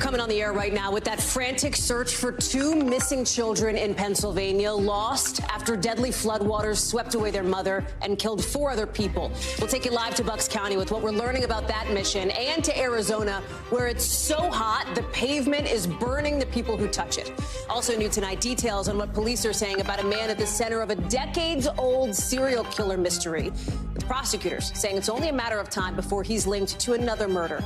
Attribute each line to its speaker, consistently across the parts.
Speaker 1: coming on the air right now with that frantic search for two missing children in Pennsylvania, lost after deadly floodwaters swept away their mother and killed 4 other people. We'll take you live to Bucks County with what we're learning about that mission, and to Arizona, where it's so hot the pavement is burning the people who touch it. Also new tonight, details on what police are saying about a man at the center of a decades-old serial killer mystery, with prosecutors saying it's only a matter of time before he's linked to another murder.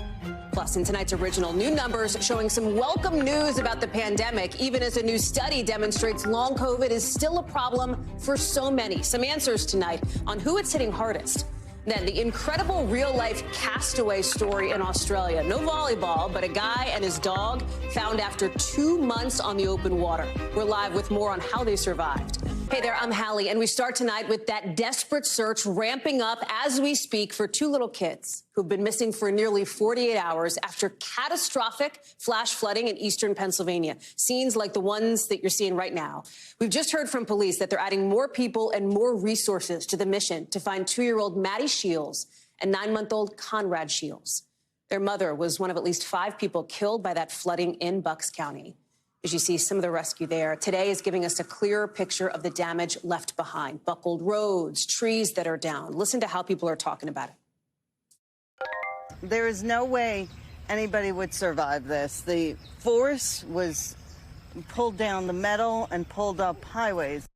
Speaker 1: Plus, in tonight's original, new numbers showing some welcome news about the pandemic, even as a new study demonstrates long COVID is still a problem for so many. Some answers tonight on who it's hitting hardest. Then the incredible real-life castaway story in Australia. No volleyball, but a guy and his dog found after 2 months on the open water. We're live with more on how they survived. Hey there, I'm Hallie, and we start tonight with that desperate search ramping up as we speak for 2 little kids who've been missing for nearly 48 hours after catastrophic flash flooding in eastern Pennsylvania. Scenes like the ones that you're seeing right now. We've just heard from police that they're adding more people and more resources to the mission to find 2-year-old Maddie Shields and 9-month-old Conrad Shields. Their mother was one of at least 5 people killed by that flooding in Bucks County. As you see some of the rescue there, today is giving us a clearer picture of the damage left behind. Buckled roads, trees that are down. Listen to how people are talking about it.
Speaker 2: There is no way anybody would survive this. The force was pulled down the metal and pulled up highways.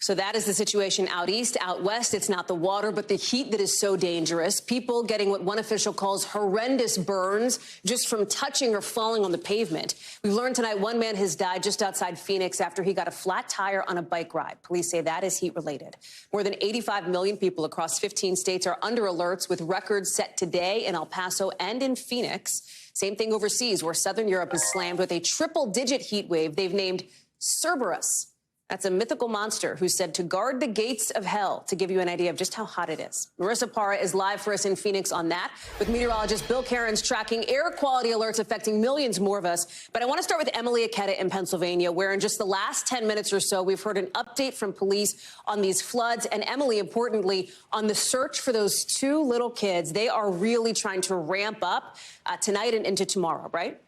Speaker 1: So that is the situation out east. Out west, it's not the water, but the heat that is so dangerous. People getting what one official calls horrendous burns just from touching or falling on the pavement. We've learned tonight one man has died just outside Phoenix after he got a flat tire on a bike ride. Police say that is heat-related. More than 85 million people across 15 states are under alerts, with records set today in El Paso and in Phoenix. Same thing overseas, where southern Europe is slammed with a triple-digit heat wave they've named Cerberus. That's a mythical monster who's said to guard the gates of hell, to give you an idea of just how hot it is. Marissa Parra is live for us in Phoenix on that, with meteorologist Bill Cairns tracking air quality alerts affecting millions more of us. But I want to start with Emily Aketa in Pennsylvania, where in just the last 10 minutes or so, we've heard an update from police on these floods. And Emily, importantly, on the search for those 2 little kids. They are really trying to ramp up tonight and into tomorrow, right?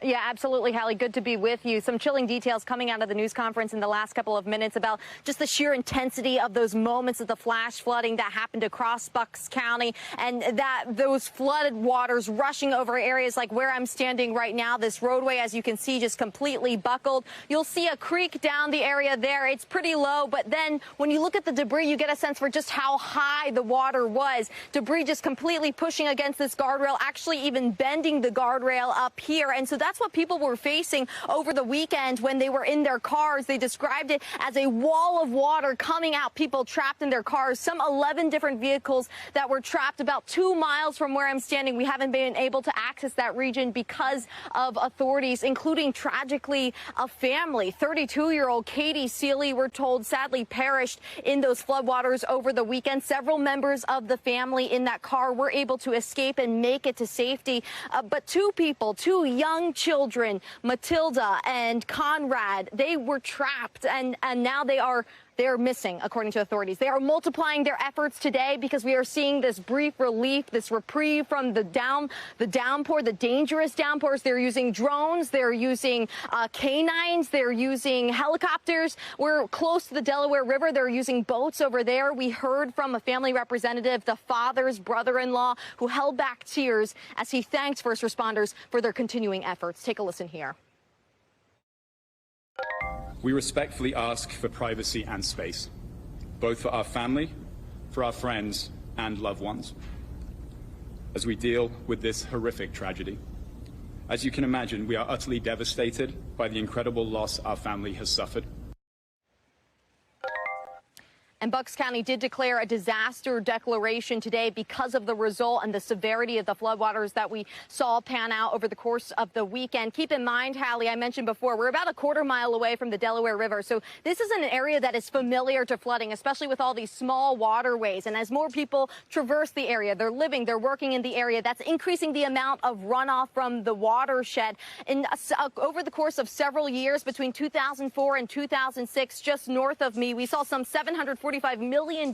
Speaker 3: Yeah, absolutely, Hallie. Good to be with you. Some chilling details coming out of the news conference in the last couple of minutes about just the sheer intensity of those moments of the flash flooding that happened across Bucks County, and that those flooded waters rushing over areas like where I'm standing right now. This roadway, as you can see, just completely buckled. You'll see a creek down the area there. It's pretty low, but then when you look at the debris, you get a sense for just how high the water was. Debris just completely pushing against this guardrail, actually even bending the guardrail up here. And so that's what people were facing over the weekend when they were in their cars. They described it as a wall of water coming out, people trapped in their cars. Some 11 different vehicles that were trapped about 2 miles from where I'm standing. We haven't been able to access that region because of authorities, including, tragically, a family. 32-year-old Katie Seeley, we're told, sadly perished in those floodwaters over the weekend. Several members of the family in that car were able to escape and make it to safety. But 2 people, 2 young children, Matilda and Conrad, they were trapped, and now they're missing, according to authorities. They are multiplying their efforts today because we are seeing this brief relief, this reprieve from the downpour, the dangerous downpours. They're using drones, they're using canines, they're using helicopters. We're close to the Delaware River. They're using boats over there. We heard from a family representative, the father's brother-in-law, who held back tears as he thanked first responders for their continuing efforts. Take a listen here.
Speaker 4: We respectfully ask for privacy and space, both for our family, for our friends, and loved ones, as we deal with this horrific tragedy. As you can imagine, we are utterly devastated by the incredible loss our family has suffered.
Speaker 3: And Bucks County did declare a disaster declaration today because of the result and the severity of the floodwaters that we saw pan out over the course of the weekend. Keep in mind, Hallie, I mentioned before, we're about a quarter-mile away from the Delaware River. So this is an area that is familiar to flooding, especially with all these small waterways. And as more people traverse the area, they're living, they're working in the area, that's increasing the amount of runoff from the watershed. Over the course of several years, between 2004 and 2006, just north of me, we saw some 740 $145 million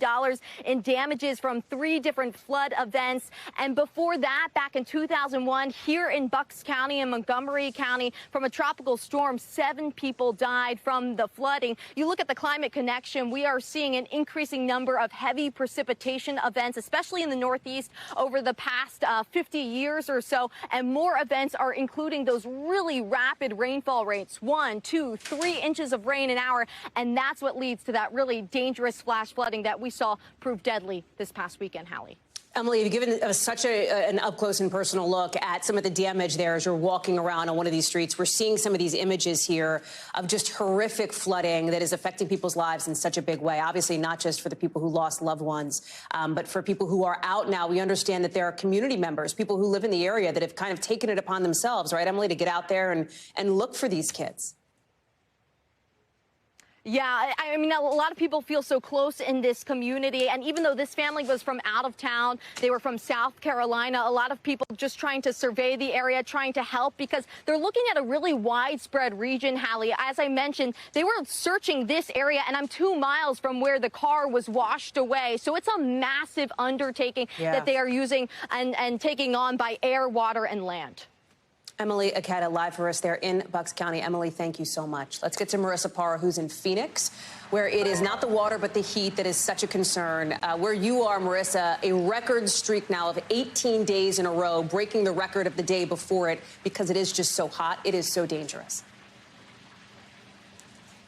Speaker 3: in damages from 3 different flood events. And before that, back in 2001, here in Bucks County and Montgomery County, from a tropical storm, 7 people died from the flooding. You look at the climate connection, we are seeing an increasing number of heavy precipitation events, especially in the Northeast over the past 50 years or so. And more events are including those really rapid rainfall rates, 1, 2, 3 inches of rain an hour. And that's what leads to that really dangerous flash flooding that we saw prove deadly this past weekend, Hallie.
Speaker 1: Emily, you've given us such an up-close and personal look at some of the damage there as you're walking around on one of these streets. We're seeing some of these images here of just horrific flooding that is affecting people's lives in such a big way. Obviously, not just for the people who lost loved ones, but for people who are out now. We understand that there are community members, people who live in the area that have kind of taken it upon themselves, right, Emily, to get out there and look for these kids.
Speaker 3: Yeah, I mean, a lot of people feel so close in this community. And even though this family was from out of town, they were from South Carolina, a lot of people just trying to survey the area, trying to help, because they're looking at a really widespread region, Hallie. As I mentioned, they were searching this area, and I'm 2 miles from where the car was washed away. So it's a massive undertaking that they are using and taking on by air, water, and land.
Speaker 1: Emily Aketa live for us there in Bucks County. Emily, thank you so much. Let's get to Marissa Parra, who's in Phoenix, where it is not the water but the heat that is such a concern. Where you are, Marissa, a record streak now of 18 days in a row, breaking the record of the day before it because it is just so hot. It is so dangerous.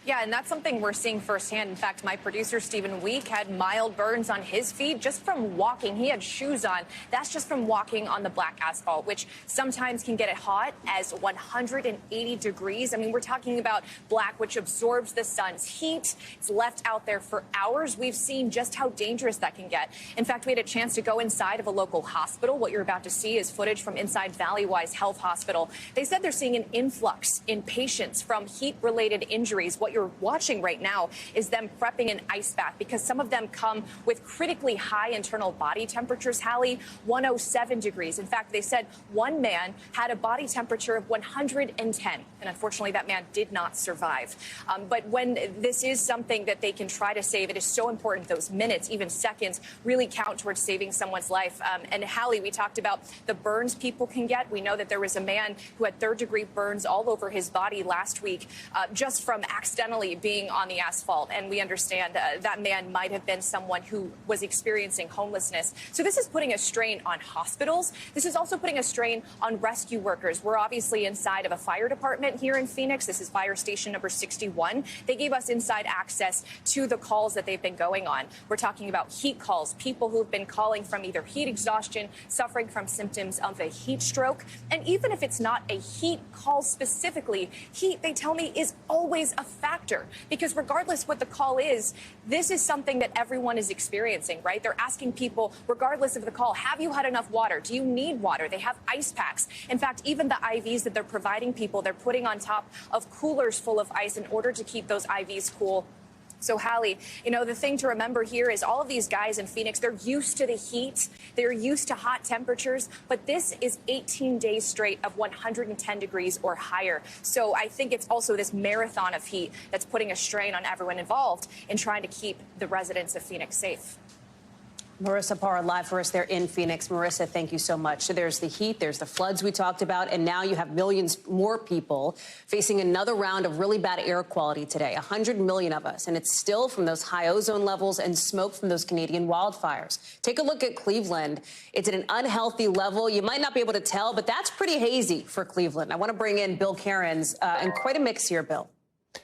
Speaker 5: Yeah, and that's something we're seeing firsthand. In fact, my producer, Stephen Week, had mild burns on his feet just from walking. He had shoes on. That's just from walking on the black asphalt, which sometimes can get it hot as 180 degrees. I mean, we're talking about black, which absorbs the sun's heat. It's left out there for hours. We've seen just how dangerous that can get. In fact, we had a chance to go inside of a local hospital. What you're about to see is footage from inside Valleywise Health Hospital. They said they're seeing an influx in patients from heat-related injuries. What you're watching right now is them prepping an ice bath because some of them come with critically high internal body temperatures, Hallie, 107 degrees. In fact, they said one man had a body temperature of 110, and unfortunately that man did not survive. But when this is something that they can try to save, it is so important those minutes, even seconds, really count towards saving someone's life. And Hallie, we talked about the burns people can get. We know that there was a man who had third-degree burns all over his body last week just from accidentally being on the asphalt. And we understand that man might have been someone who was experiencing homelessness. So this is putting a strain on hospitals. This is also putting a strain on rescue workers. We're obviously inside of a fire department here in Phoenix. This is fire station number 61. They gave us inside access to the calls that they've been going on. We're talking about heat calls, people who've been calling from either heat exhaustion, suffering from symptoms of a heat stroke. And even if it's not a heat call specifically, heat, they tell me, is always a factor. Because regardless what the call is, this is something that everyone is experiencing, right? They're asking people, regardless of the call, have you had enough water? Do you need water? They have ice packs. In fact, even the IVs that they're providing people, they're putting on top of coolers full of ice in order to keep those IVs cool. So, Hallie, you know, the thing to remember here is all of these guys in Phoenix, they're used to the heat. They're used to hot temperatures. But this is 18 days straight of 110 degrees or higher. So I think it's also this marathon of heat that's putting a strain on everyone involved in trying to keep the residents of Phoenix safe.
Speaker 1: Marissa Parra live for us there in Phoenix. Marissa, thank you so much. So there's the heat, there's the floods we talked about, and now you have millions more people facing another round of really bad air quality today, 100 million of us, and it's still from those high ozone levels and smoke from those Canadian wildfires. Take a look at Cleveland. It's at an unhealthy level. You might not be able to tell, but that's pretty hazy for Cleveland. I want to bring in Bill Cairns, and quite a mix here, Bill.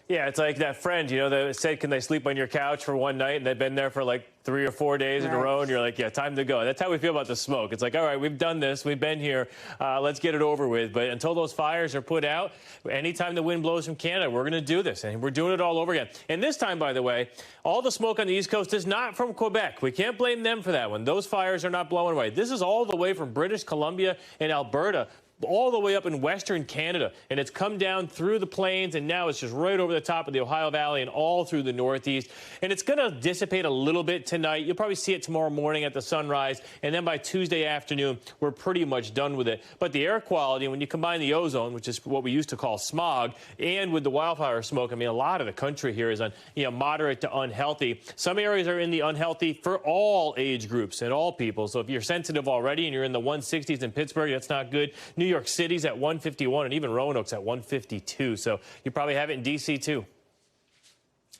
Speaker 6: Yeah, it's like that friend, you know, that said, can they sleep on your couch for one night? And they've been there for like 3 or 4 days in a row. And you're like, yeah, time to go. That's how we feel about the smoke. It's like, all right, we've done this. We've been here. Let's get it over with. But until those fires are put out, anytime the wind blows from Canada, we're going to do this. And we're doing it all over again. And this time, by the way, all the smoke on the East Coast is not from Quebec. We can't blame them for that one. Those fires are not blowing away. This is all the way from British Columbia and Alberta. all the way up in western Canada, and it's come down through the plains, and now it's just right over the top of the Ohio Valley and all through the Northeast. And it's going to dissipate a little bit tonight. You'll probably see it tomorrow morning at the sunrise, and then by Tuesday afternoon, we're pretty much done with it. But the air quality, when you combine the ozone, which is what we used to call smog, and with the wildfire smoke, I mean, a lot of the country here is on, moderate to unhealthy. Some areas are in the unhealthy for all age groups and all people. So if you're sensitive already and you're in the 160s in Pittsburgh, that's not good. New York City's at 151, and even Roanoke's at 152. So you probably have it in D.C. too.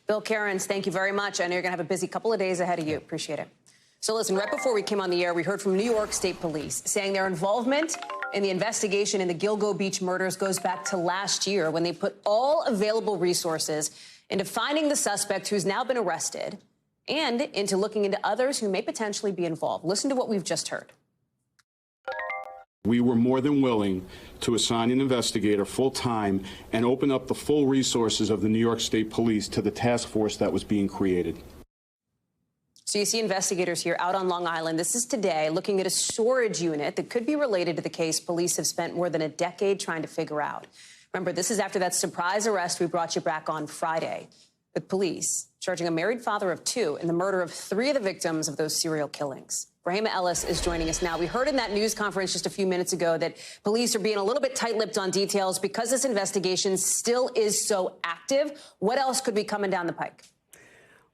Speaker 1: Bill Cairns, thank you very much. I know you're going to have a busy couple of days ahead of you. Appreciate it. So listen, right before we came on the air, we heard from New York State Police saying their involvement in the investigation in the Gilgo Beach murders goes back to last year when they put all available resources into finding the suspect who's now been arrested and into looking into others who may potentially be involved. Listen to what we've just heard.
Speaker 7: We were more than willing to assign an investigator full-time and open up the full resources of the New York State Police to the task force that was being created.
Speaker 1: So you see investigators here out on Long Island. This is today looking at a storage unit that could be related to the case police have spent more than a decade trying to figure out. Remember, this is after that surprise arrest we brought you back on Friday, with police charging a married father of two in the murder of 3 of the victims of those serial killings. Rahima Ellis is joining us now. We heard in that news conference just a few minutes ago that police are being a little bit tight-lipped on details because this investigation still is so active. What else could be coming down the pike?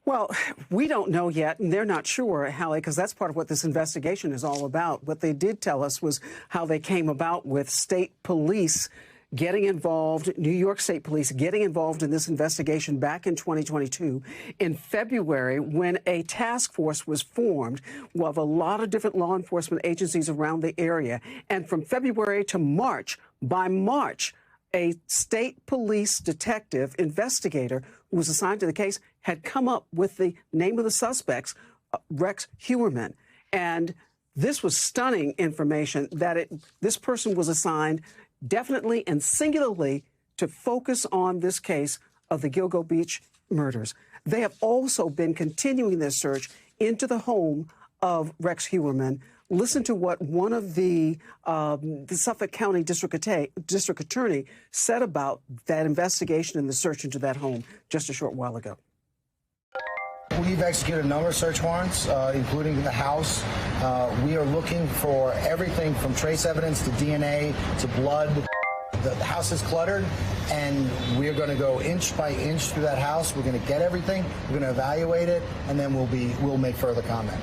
Speaker 8: Well, we don't know yet, and they're not sure, Hallie, because that's part of what this investigation is all about. What they did tell us was how they came about with state police getting involved, New York State Police getting involved in this investigation back in 2022. In February, when a task force was formed of a lot of different law enforcement agencies around the area. And from February to March, by March, a state police detective investigator who was assigned to the case had come up with the name of the suspects, Rex Heuermann. And this was stunning information that this person was assigned definitely and singularly to focus on this case of the Gilgo Beach murders. They have also been continuing their search into the home of Rex Heuermann. Listen to what one of the Suffolk County District Attorney said about that investigation and the search into that home just a short while ago.
Speaker 9: We've executed a number of search warrants, including the house. We are looking for everything from trace evidence to DNA to blood. The house is cluttered, and we're going to go inch by inch through that house. We're going to get everything. We're going to evaluate it, and then we'll make further comment.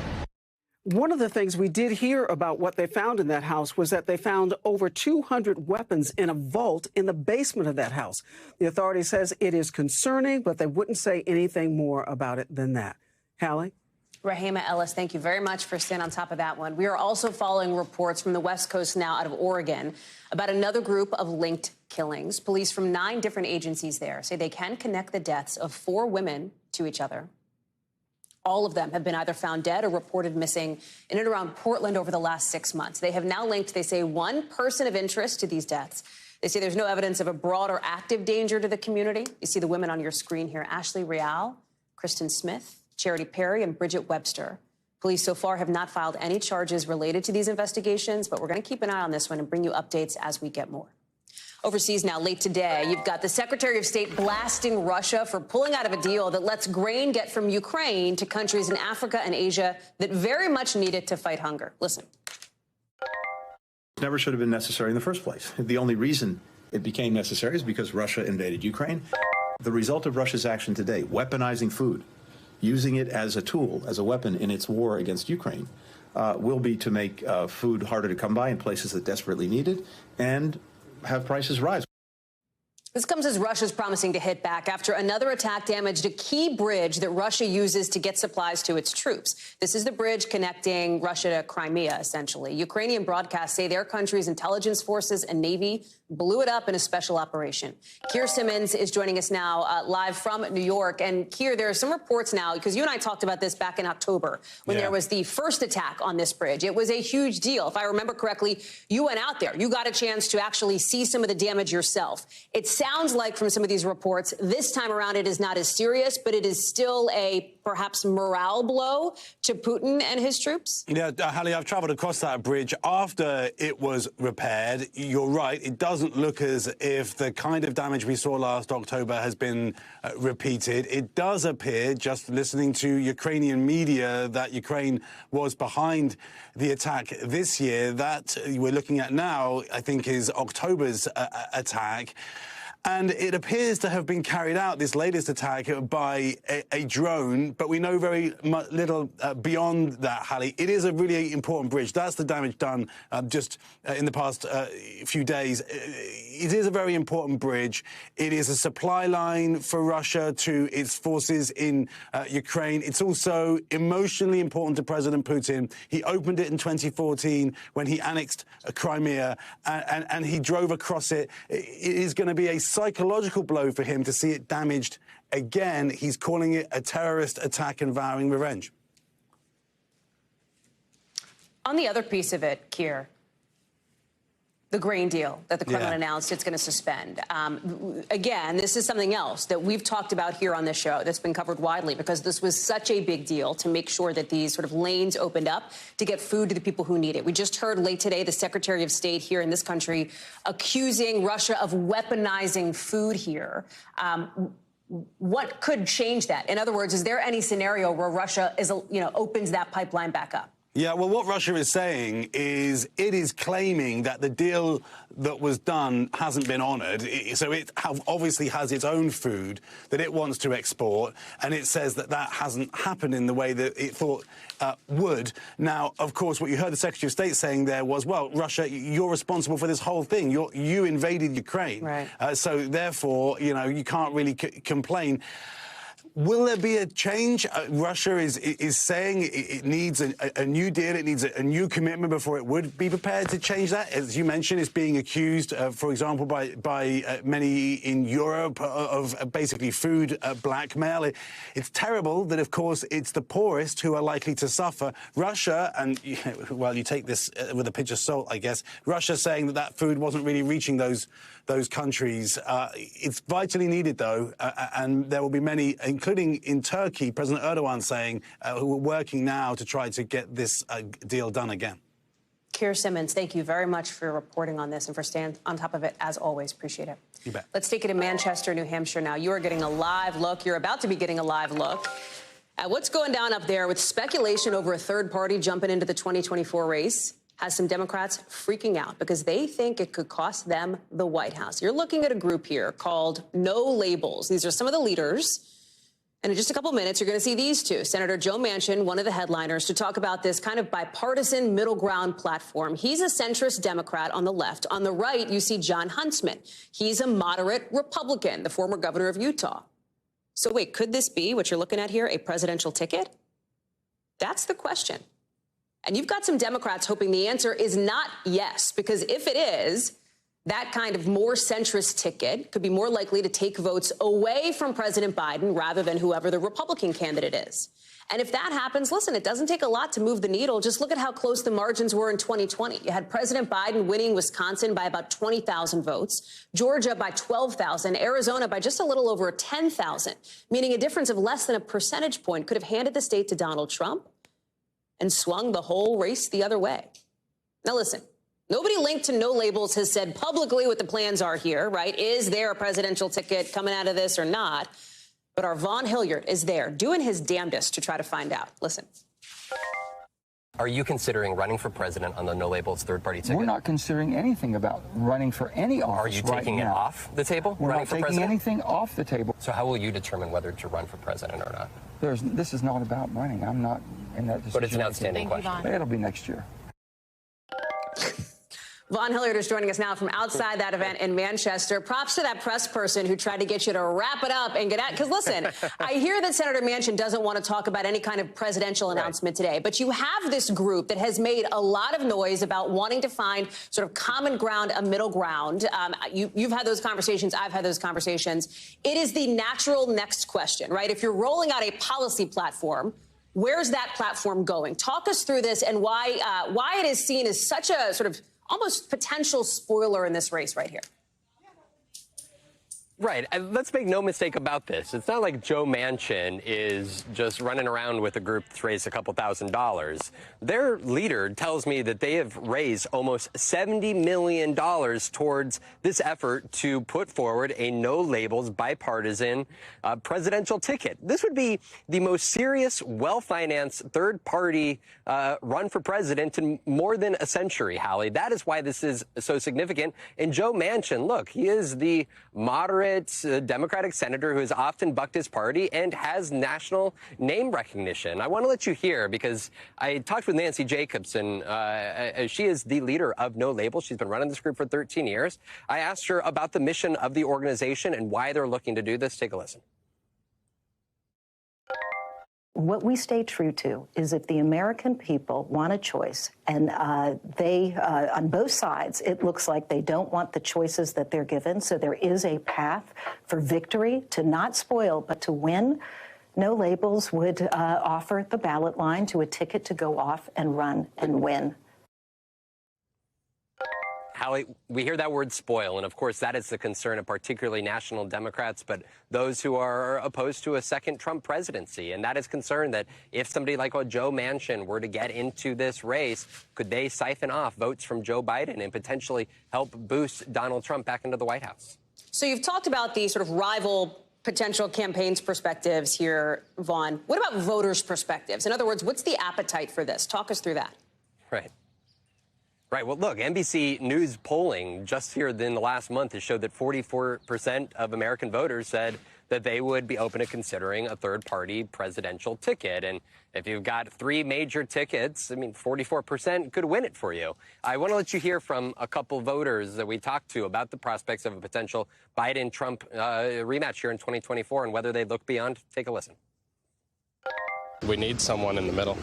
Speaker 8: One of the things we did hear about what they found in that house was that they found over 200 weapons in a vault in the basement of that house. The authority says it is concerning, but they wouldn't say anything more about it than that. Hallie?
Speaker 1: Rahima Ellis, thank you very much for staying on top of that one. We are also following reports from the West Coast now out of Oregon about another group of linked killings. Police from 9 different agencies there say they can connect the deaths of 4 women to each other. All of them have been either found dead or reported missing in and around Portland over the last 6 months. They have now linked, they say, 1 person of interest to these deaths. They say there's no evidence of a broad or active danger to the community. You see the women on your screen here: Ashley Real, Kristen Smith, Charity Perry, and Bridget Webster. Police so far have not filed any charges related to these investigations, but we're going to keep an eye on this one and bring you updates as we get more. Overseas now, late today, you've got the Secretary of State blasting Russia for pulling out of a deal that lets grain get from Ukraine to countries in Africa and Asia that very much need it to fight hunger. Listen.
Speaker 10: It never should have been necessary in the first place. The only reason it became necessary is because Russia invaded Ukraine. The result of Russia's action today, weaponizing food, using it as a tool, as a weapon in its war against Ukraine, will be to make food harder to come by in places that desperately need it and have prices rise.
Speaker 1: This comes as Russia's promising to hit back after another attack damaged a key bridge that Russia uses to get supplies to its troops. This is the bridge connecting Russia to Crimea, essentially. Ukrainian broadcasts say their country's intelligence forces and Navy blew it up in a special operation. Keir Simmons is joining us now live from New York. And Keir, there are some reports now, because you and I talked about this back in October when there was the first attack on this bridge. It was a huge deal. If I remember correctly, you went out there. You got a chance to actually see some of the damage yourself. It sounds like from some of these reports, this time around it is not as serious, but it is still a perhaps morale blow to Putin and his troops?
Speaker 11: Yeah, Hallie, I've travelled across that bridge after it was repaired. You're right, it doesn't look as if the kind of damage we saw last October has been repeated. It does appear, just listening to Ukrainian media, that Ukraine was behind the attack this year. That we're looking at now, I think, is October's attack. And it appears to have been carried out, this latest attack, by a drone, but we know very little beyond that, Hallie. It is a really important bridge. That's the damage done just in the past few days. It is a very important bridge. It is a supply line for Russia to its forces in Ukraine. It's also emotionally important to President Putin. He opened it in 2014 when he annexed Crimea, and he drove across it. It is going to be a psychological blow for him to see it damaged again. He's calling it a terrorist attack and vowing revenge.
Speaker 1: On the other piece of it, Keir, the grain deal that the Kremlin announced it's going to suspend. Again, this is something else that we've talked about here on this show that's been covered widely, because this was such a big deal to make sure that these sort of lanes opened up to get food to the people who need it. We just heard late today the Secretary of State here in this country accusing Russia of weaponizing food here. What could change that? In other words, is there any scenario where Russia opens that pipeline back up?
Speaker 11: Yeah, well, what Russia is saying is it is claiming that the deal that was done hasn't been honoured. So it obviously has its own food that it wants to export, and it says that that hasn't happened in the way that it thought would. Now, of course, what you heard the Secretary of State saying there was, well, Russia, you're responsible for this whole thing. You invaded Ukraine. Right. So therefore, you can't really complain. Will there be a change? Russia is saying it needs a new deal. It needs a new commitment before it would be prepared to change that. As you mentioned, it's being accused, for example, by many in Europe of basically food blackmail. It's terrible that, of course, it's the poorest who are likely to suffer. Russia, and, well, you take this with a pinch of salt, I guess, Russia saying that food wasn't really reaching those countries. It's vitally needed, though, and there will be many, including in Turkey, President Erdogan saying, who are working now to try to get this deal done again.
Speaker 1: Keir Simmons, thank you very much for reporting on this and for staying on top of it, as always. Appreciate it.
Speaker 11: You bet.
Speaker 1: Let's take it to Manchester, New Hampshire now. You are getting a live look. You're about to be getting a live look at what's going down up there with speculation over a third party jumping into the 2024 race. Has some Democrats freaking out because they think it could cost them the White House. You're looking at a group here called No Labels. These are some of the leaders. And in just a couple minutes, you're going to see these two. Senator Joe Manchin, one of the headliners, to talk about this kind of bipartisan middle ground platform. He's a centrist Democrat on the left. On the right, you see John Huntsman. He's a moderate Republican, the former governor of Utah. So wait, could this be what you're looking at here, a presidential ticket? That's the question. And you've got some Democrats hoping the answer is not yes, because if it is, that kind of more centrist ticket could be more likely to take votes away from President Biden rather than whoever the Republican candidate is. And if that happens, listen, it doesn't take a lot to move the needle. Just look at how close the margins were in 2020. You had President Biden winning Wisconsin by about 20,000 votes, Georgia by 12,000, Arizona by just a little over 10,000, meaning a difference of less than a percentage point could have handed the state to Donald Trump and swung the whole race the other way. Now, listen, nobody linked to No Labels has said publicly what the plans are here, right? Is there a presidential ticket coming out of this or not? But our Vaughn Hilliard is there doing his damnedest to try to find out. Listen.
Speaker 12: Are you considering running for president on the No Labels third-party ticket?
Speaker 13: We're not considering anything about running for any office.
Speaker 12: Are you taking it off the table?
Speaker 13: We're
Speaker 12: running
Speaker 13: not
Speaker 12: for
Speaker 13: taking
Speaker 12: president?
Speaker 13: anything off the table.
Speaker 12: So how will you determine whether to run for president or not?
Speaker 13: This is not about running. I'm not in that decision.
Speaker 12: But it's an outstanding question.
Speaker 13: It'll be next year.
Speaker 1: Vaughn Hilliard is joining us now from outside that event in Manchester. Props to that press person who tried to get you to wrap it up and get out. Because listen, I hear that Senator Manchin doesn't want to talk about any kind of presidential announcement today. But you have this group that has made a lot of noise about wanting to find sort of common ground, a middle ground. You've had those conversations. I've had those conversations. It is the natural next question, right? If you're rolling out a policy platform, where's that platform going? Talk us through this and why it is seen as such a sort of almost potential spoiler in this race right here.
Speaker 12: Right. Let's make no mistake about this. It's not like Joe Manchin is just running around with a group that's raised a couple $1,000s. Their leader tells me that they have raised almost $70 million towards this effort to put forward a no-labels, bipartisan presidential ticket. This would be the most serious, well-financed third-party run for president in more than a century, Hallie. That is why this is so significant. And Joe Manchin, look, he is the moderate Democratic senator who has often bucked his party and has national name recognition. I want to let you hear, because I talked with Nancy Jacobson. She is the leader of No Labels. She's been running this group for 13 years. I asked her about the mission of the organization and why they're looking to do this. Take a listen.
Speaker 14: What we stay true to is if the American people want a choice, and they, on both sides, it looks like they don't want the choices that they're given, so there is a path for victory, to not spoil, but to win. No Labels would offer the ballot line to a ticket to go off and run and win.
Speaker 12: Hallie, we hear that word spoil, and of course that is the concern of particularly national Democrats, but those who are opposed to a second Trump presidency. And that is concerned that if somebody like Joe Manchin were to get into this race, could they siphon off votes from Joe Biden and potentially help boost Donald Trump back into the White House?
Speaker 1: So you've talked about the sort of rival potential campaigns perspectives here, Vaughn. What about voters' perspectives? In other words, what's the appetite for this? Talk us through that.
Speaker 12: Right. Right. Well, look, NBC News polling just here in the last month has showed that 44% of American voters said that they would be open to considering a third-party presidential ticket. And if you've got three major tickets, I mean, 44% could win it for you. I want to let you hear from a couple voters that we talked to about the prospects of a potential Biden-Trump rematch here in 2024 and whether they look beyond. Take a listen.
Speaker 15: We need someone in the middle.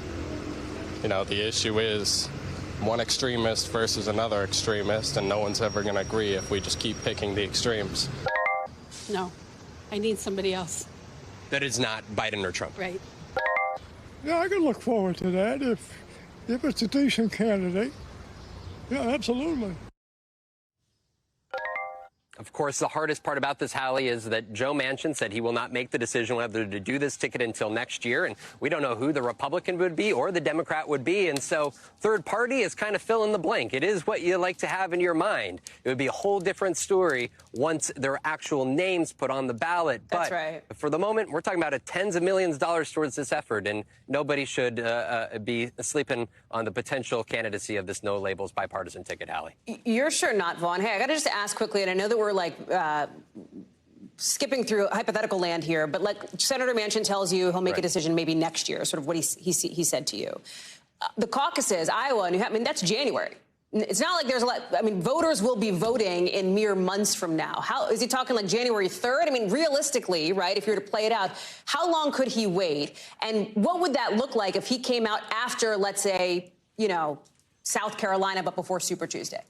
Speaker 15: You know, the issue is one extremist versus another extremist, and no one's ever going to agree if we just keep picking the extremes.
Speaker 16: No, I need somebody else.
Speaker 12: That is not Biden or Trump.
Speaker 16: Right.
Speaker 17: Yeah, I can look forward to that if it's a decent candidate. Yeah, absolutely.
Speaker 12: Of course, the hardest part about this, Hallie, is that Joe Manchin said he will not make the decision whether to do this ticket until next year. And we don't know who the Republican would be or the Democrat would be. And so third party is kind of fill in the blank. It is what you like to have in your mind. It would be a whole different story once there are actual names put on the ballot.
Speaker 1: That's
Speaker 12: but
Speaker 1: right.
Speaker 12: For the moment, we're talking about tens of millions of dollars towards this effort. And nobody should be sleeping on the potential candidacy of this No Labels bipartisan ticket, Hallie.
Speaker 1: You're sure not, Vaughn. Hey, I got to just ask quickly, and I know that we're like skipping through hypothetical land here, but like Senator Manchin tells you he'll make a decision maybe next year, sort of what he said to you. The caucuses, Iowa, New Hampshire, I mean, that's January. It's not like there's a lot. I mean, voters will be voting in mere months from now. How is he talking, like January 3rd? I mean, realistically, right, if you were to play it out, how long could he wait? And what would that look like if he came out after, let's say, you know, South Carolina, but before Super Tuesday?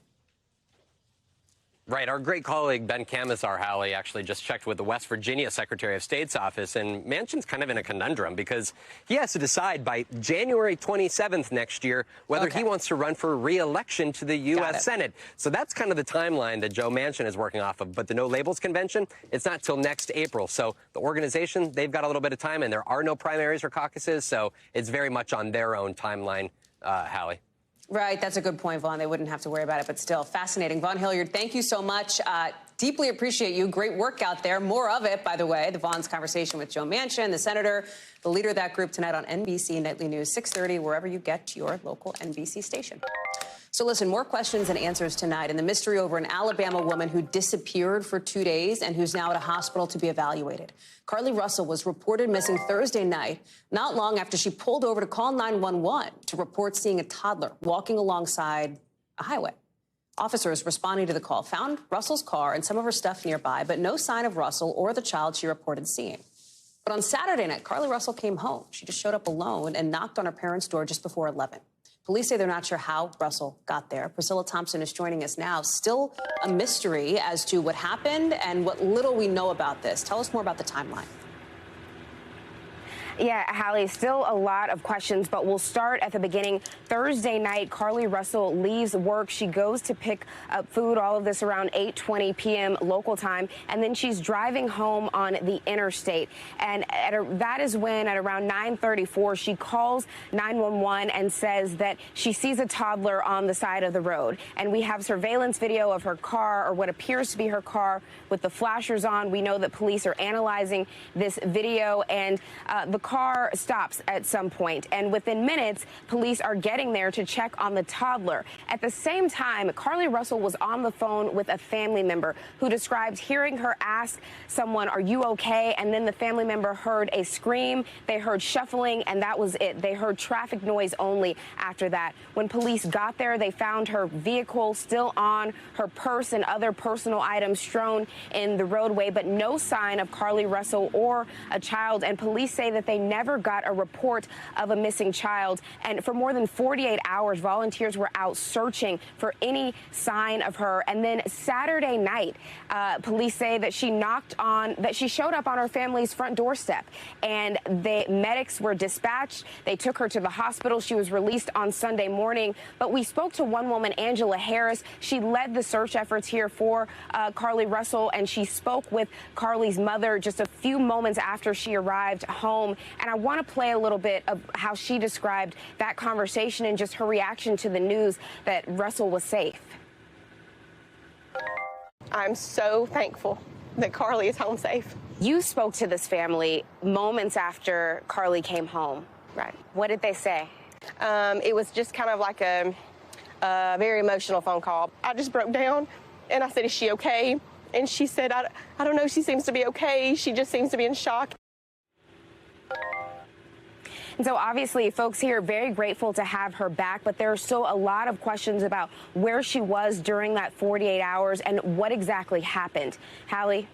Speaker 12: Right. Our great colleague Ben Camisar, Hallie, actually just checked with the West Virginia Secretary of State's office, and Manchin's kind of in a conundrum because he has to decide by January 27th next year whether he wants to run for re-election to the U.S. Senate. So that's kind of the timeline that Joe Manchin is working off of. But the No Labels Convention, it's not till next April. So the organization, they've got a little bit of time, and there are no primaries or caucuses, so it's very much on their own timeline, Hallie.
Speaker 1: Right. That's a good point, Vaughn. They wouldn't have to worry about it, but still fascinating. Vaughn Hilliard, thank you so much. Deeply appreciate you. Great work out there. More of it, by the way. The Vaughn's conversation with Joe Manchin, the senator, the leader of that group tonight on NBC Nightly News, 6:30, wherever you get your local NBC station. So listen, more questions and answers tonight in the mystery over an Alabama woman who disappeared for 2 days and who's now at a hospital to be evaluated. Carly Russell was reported missing Thursday night, not long after she pulled over to call 911 to report seeing a toddler walking alongside a highway. Officers responding to the call found Russell's car and some of her stuff nearby, but no sign of Russell or the child she reported seeing. But on Saturday night, Carly Russell came home. She just showed up alone and knocked on her parents' door just before 11. Police say they're not sure how Russell got there. Priscilla Thompson is joining us now. Still a mystery as to what happened and what little we know about this. Tell us more about the timeline.
Speaker 18: Yeah, Hallie, still a lot of questions, but we'll start at the beginning. Thursday night, Carly Russell leaves work. She goes to pick up food, all of this around 8:20 p.m. local time, and then she's driving home on the interstate. And that is when, at around 9:34, she calls 911 and says that she sees a toddler on the side of the road. And we have surveillance video of her car, or what appears to be her car, with the flashers on. We know that police are analyzing this video, and the car stops at some point, and within minutes, police are getting there to check on the toddler. At the same time, Carly Russell was on the phone with a family member who described hearing her ask someone, "Are you okay?" And then the family member heard a scream, they heard shuffling, and that was it. They heard traffic noise only after that. When police got there, they found her vehicle still on, her purse and other personal items strewn in the roadway, but no sign of Carly Russell or a child. And police say that they never got a report of a missing child. And for more than 48 hours, volunteers were out searching for any sign of her. And then Saturday night, police say that she showed up on her family's front doorstep, and the medics were dispatched. They took her to the hospital. She was released on Sunday morning. But we spoke to one woman, Angela Harris. She led the search efforts here for Carly Russell, and she spoke with Carly's mother just a few moments after she arrived home. And I want to play a little bit of how she described that conversation and just her reaction to the news that Russell was safe.
Speaker 19: I'm so thankful that Carly is home safe.
Speaker 18: You spoke to this family moments after Carly came home.
Speaker 19: Right.
Speaker 18: What did they say?
Speaker 19: It was just kind of like a very emotional phone call. I just broke down and I said, "Is she okay?" And she said, I don't know, she seems to be okay. She just seems to be in shock.
Speaker 18: And so obviously folks here are very grateful to have her back, but there are still a lot of questions about where she was during that 48 hours and what exactly happened. Hallie?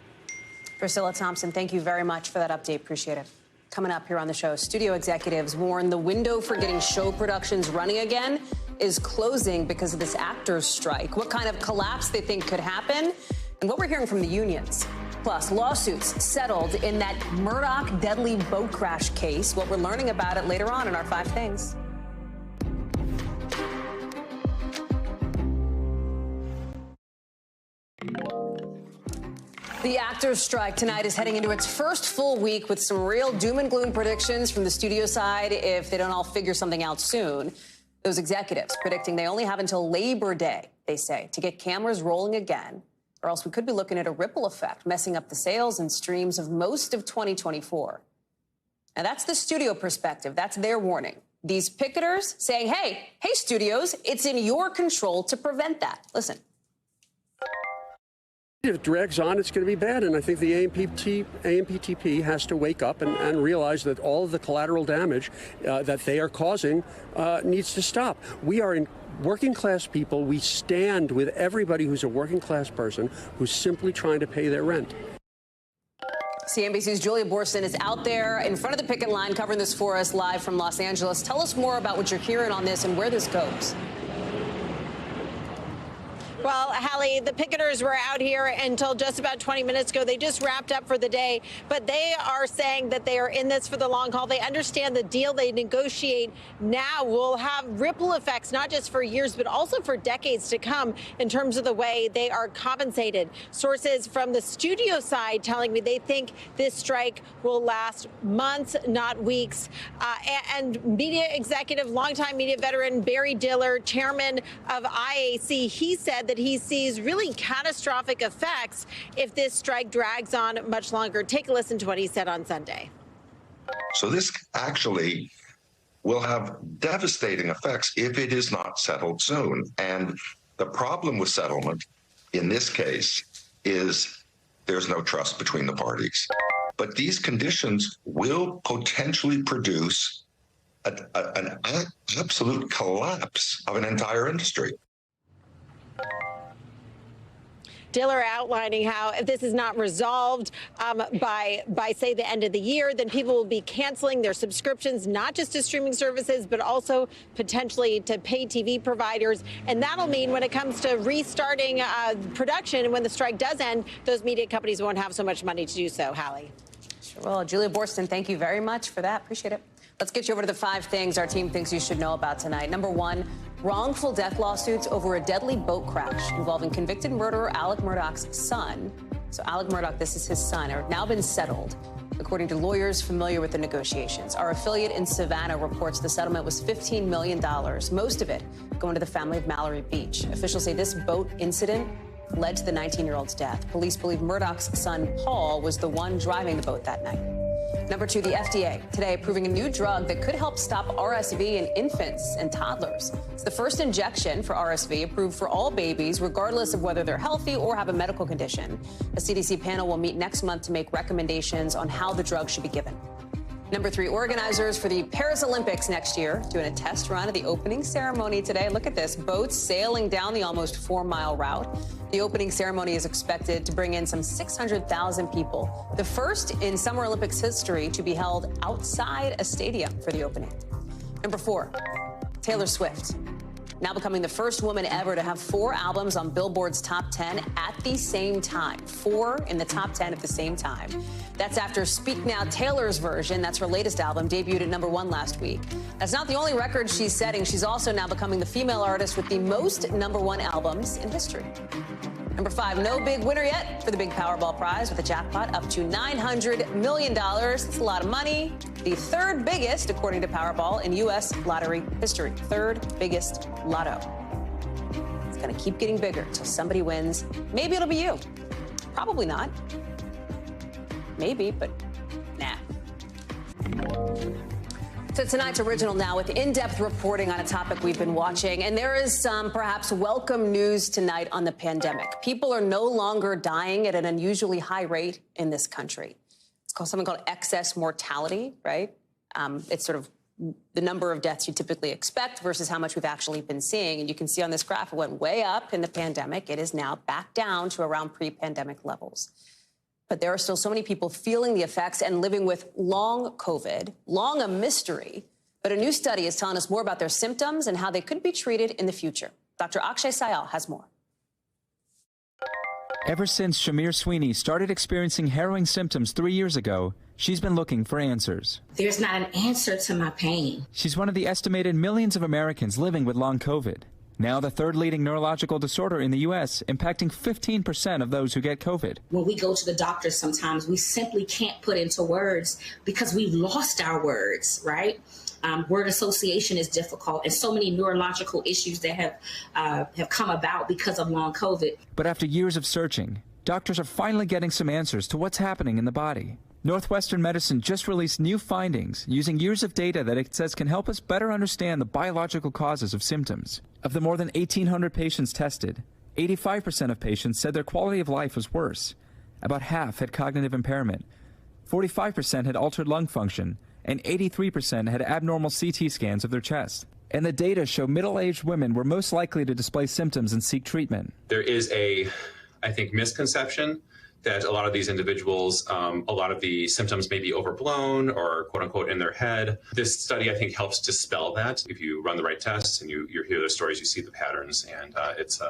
Speaker 1: Priscilla Thompson, thank you very much for that update. Appreciate it. Coming up here on the show, studio executives warn the window for getting show productions running again is closing because of this actors' strike. What kind of collapse they think could happen, and what we're hearing from the unions. Plus, lawsuits settled in that Murdoch deadly boat crash case. What we're learning about it later on in our 5 Things. The actors' strike tonight is heading into its first full week with some real doom and gloom predictions from the studio side if they don't all figure something out soon. Those executives predicting they only have until Labor Day, they say, to get cameras rolling again, or else we could be looking at a ripple effect, messing up the sales and streams of most of 2024. And that's the studio perspective. That's their warning. These picketers saying, hey, studios, it's in your control to prevent that. Listen.
Speaker 20: If it drags on, it's going to be bad. And I think the AMPTP has to wake up and realize that all of the collateral damage that they are causing needs to stop. We are in working class people. We stand with everybody who's a working class person who's simply trying to pay their rent.
Speaker 1: CNBC's Julia Boorstin is out there in front of the picket line covering this for us live from Los Angeles. Tell us more about what you're hearing on this and where this goes.
Speaker 21: Well, Hallie, the picketers were out here until just about 20 minutes ago. They just wrapped up for the day, but they are saying that they are in this for the long haul. They understand the deal they negotiate now will have ripple effects, not just for years, but also for decades to come in terms of the way they are compensated. Sources from the studio side telling me they think this strike will last months, not weeks. And media executive, longtime media veteran Barry Diller, chairman of IAC, he said that he sees really catastrophic effects if this strike drags on much longer. Take a listen to what he said on Sunday.
Speaker 22: So this actually will have devastating effects if it is not settled soon. And the problem with settlement in this case is there's no trust between the parties. But these conditions will potentially produce an absolute collapse of an entire industry.
Speaker 21: Diller outlining how if this is not resolved by say the end of the year, then people will be canceling their subscriptions, not just to streaming services, but also potentially to pay TV providers. And that'll mean when it comes to restarting production and when the strike does end, those media companies won't have so much money to do so. Hallie.
Speaker 1: Sure. Well, Julia Borston, thank you very much for that. Appreciate it. Let's get you over to the 5 things our team thinks you should know about tonight. Number 1, wrongful death lawsuits over a deadly boat crash involving convicted murderer Alec Murdaugh's son. So Alec Murdaugh, this is his son, have now been settled, according to lawyers familiar with the negotiations. Our affiliate in Savannah reports the settlement was $15 million, most of it going to the family of Mallory Beach. Officials say this boat incident led to the 19-year-old's death. Police believe Murdaugh's son, Paul, was the one driving the boat that night. Number 2, the FDA today approving a new drug that could help stop RSV in infants and toddlers. It's the first injection for RSV approved for all babies, regardless of whether they're healthy or have a medical condition. A CDC panel will meet next month to make recommendations on how the drug should be given. Number 3, organizers for the Paris Olympics next year doing a test run at the opening ceremony today. Look at this, boats sailing down the almost 4-mile route. The opening ceremony is expected to bring in some 600,000 people, the first in Summer Olympics history to be held outside a stadium for the opening. Number 4, Taylor Swift, now becoming the first woman ever to have 4 albums on Billboard's top 10 at the same time. 4 in the top 10 at the same time. That's after Speak Now, Taylor's version, that's her latest album, debuted at number 1 last week. That's not the only record she's setting. She's also now becoming the female artist with the most number 1 albums in history. Number 5, no big winner yet for the big Powerball prize, with a jackpot up to $900 million. That's a lot of money. The 3rd biggest, according to Powerball, in U.S. lottery history. 3rd biggest lotto. It's going to keep getting bigger until somebody wins. Maybe it'll be you. Probably not. Maybe, but nah. So tonight's original now with in-depth reporting on a topic we've been watching. And there is some perhaps welcome news tonight on the pandemic. People are no longer dying at an unusually high rate in this country. It's called something called excess mortality, right? It's sort of the number of deaths you typically expect versus how much we've actually been seeing. And you can see on this graph, it went way up in the pandemic. It is now back down to around pre-pandemic levels. But there are still so many people feeling the effects and living with long COVID, long a mystery. But a new study is telling us more about their symptoms and how they could be treated in the future. Dr. Akshay Sayal has more.
Speaker 2: Ever since Shamir Sweeney started experiencing harrowing symptoms 3 years ago, she's been looking for answers.
Speaker 4: There's not an answer to my pain.
Speaker 2: She's one of the estimated millions of Americans living with long COVID. Now the 3rd leading neurological disorder in the U.S., impacting 15% of those who get COVID.
Speaker 4: When we go to the doctor sometimes, we simply can't put into words because we've lost our words, right? Word association is difficult, and so many neurological issues that have come about because of long COVID.
Speaker 2: But after years of searching, doctors are finally getting some answers to what's happening in the body. Northwestern Medicine just released new findings using years of data that it says can help us better understand the biological causes of symptoms. Of the more than 1,800 patients tested, 85% of patients said their quality of life was worse. About half had cognitive impairment, 45% had altered lung function, and 83% had abnormal CT scans of their chest. And the data show middle-aged women were most likely to display symptoms and seek treatment.
Speaker 23: There is I think, misconception that a lot of these individuals, a lot of the symptoms may be overblown or quote unquote in their head. This study, I think, helps dispel that. If you run the right tests and you hear the stories, you see the patterns, and it's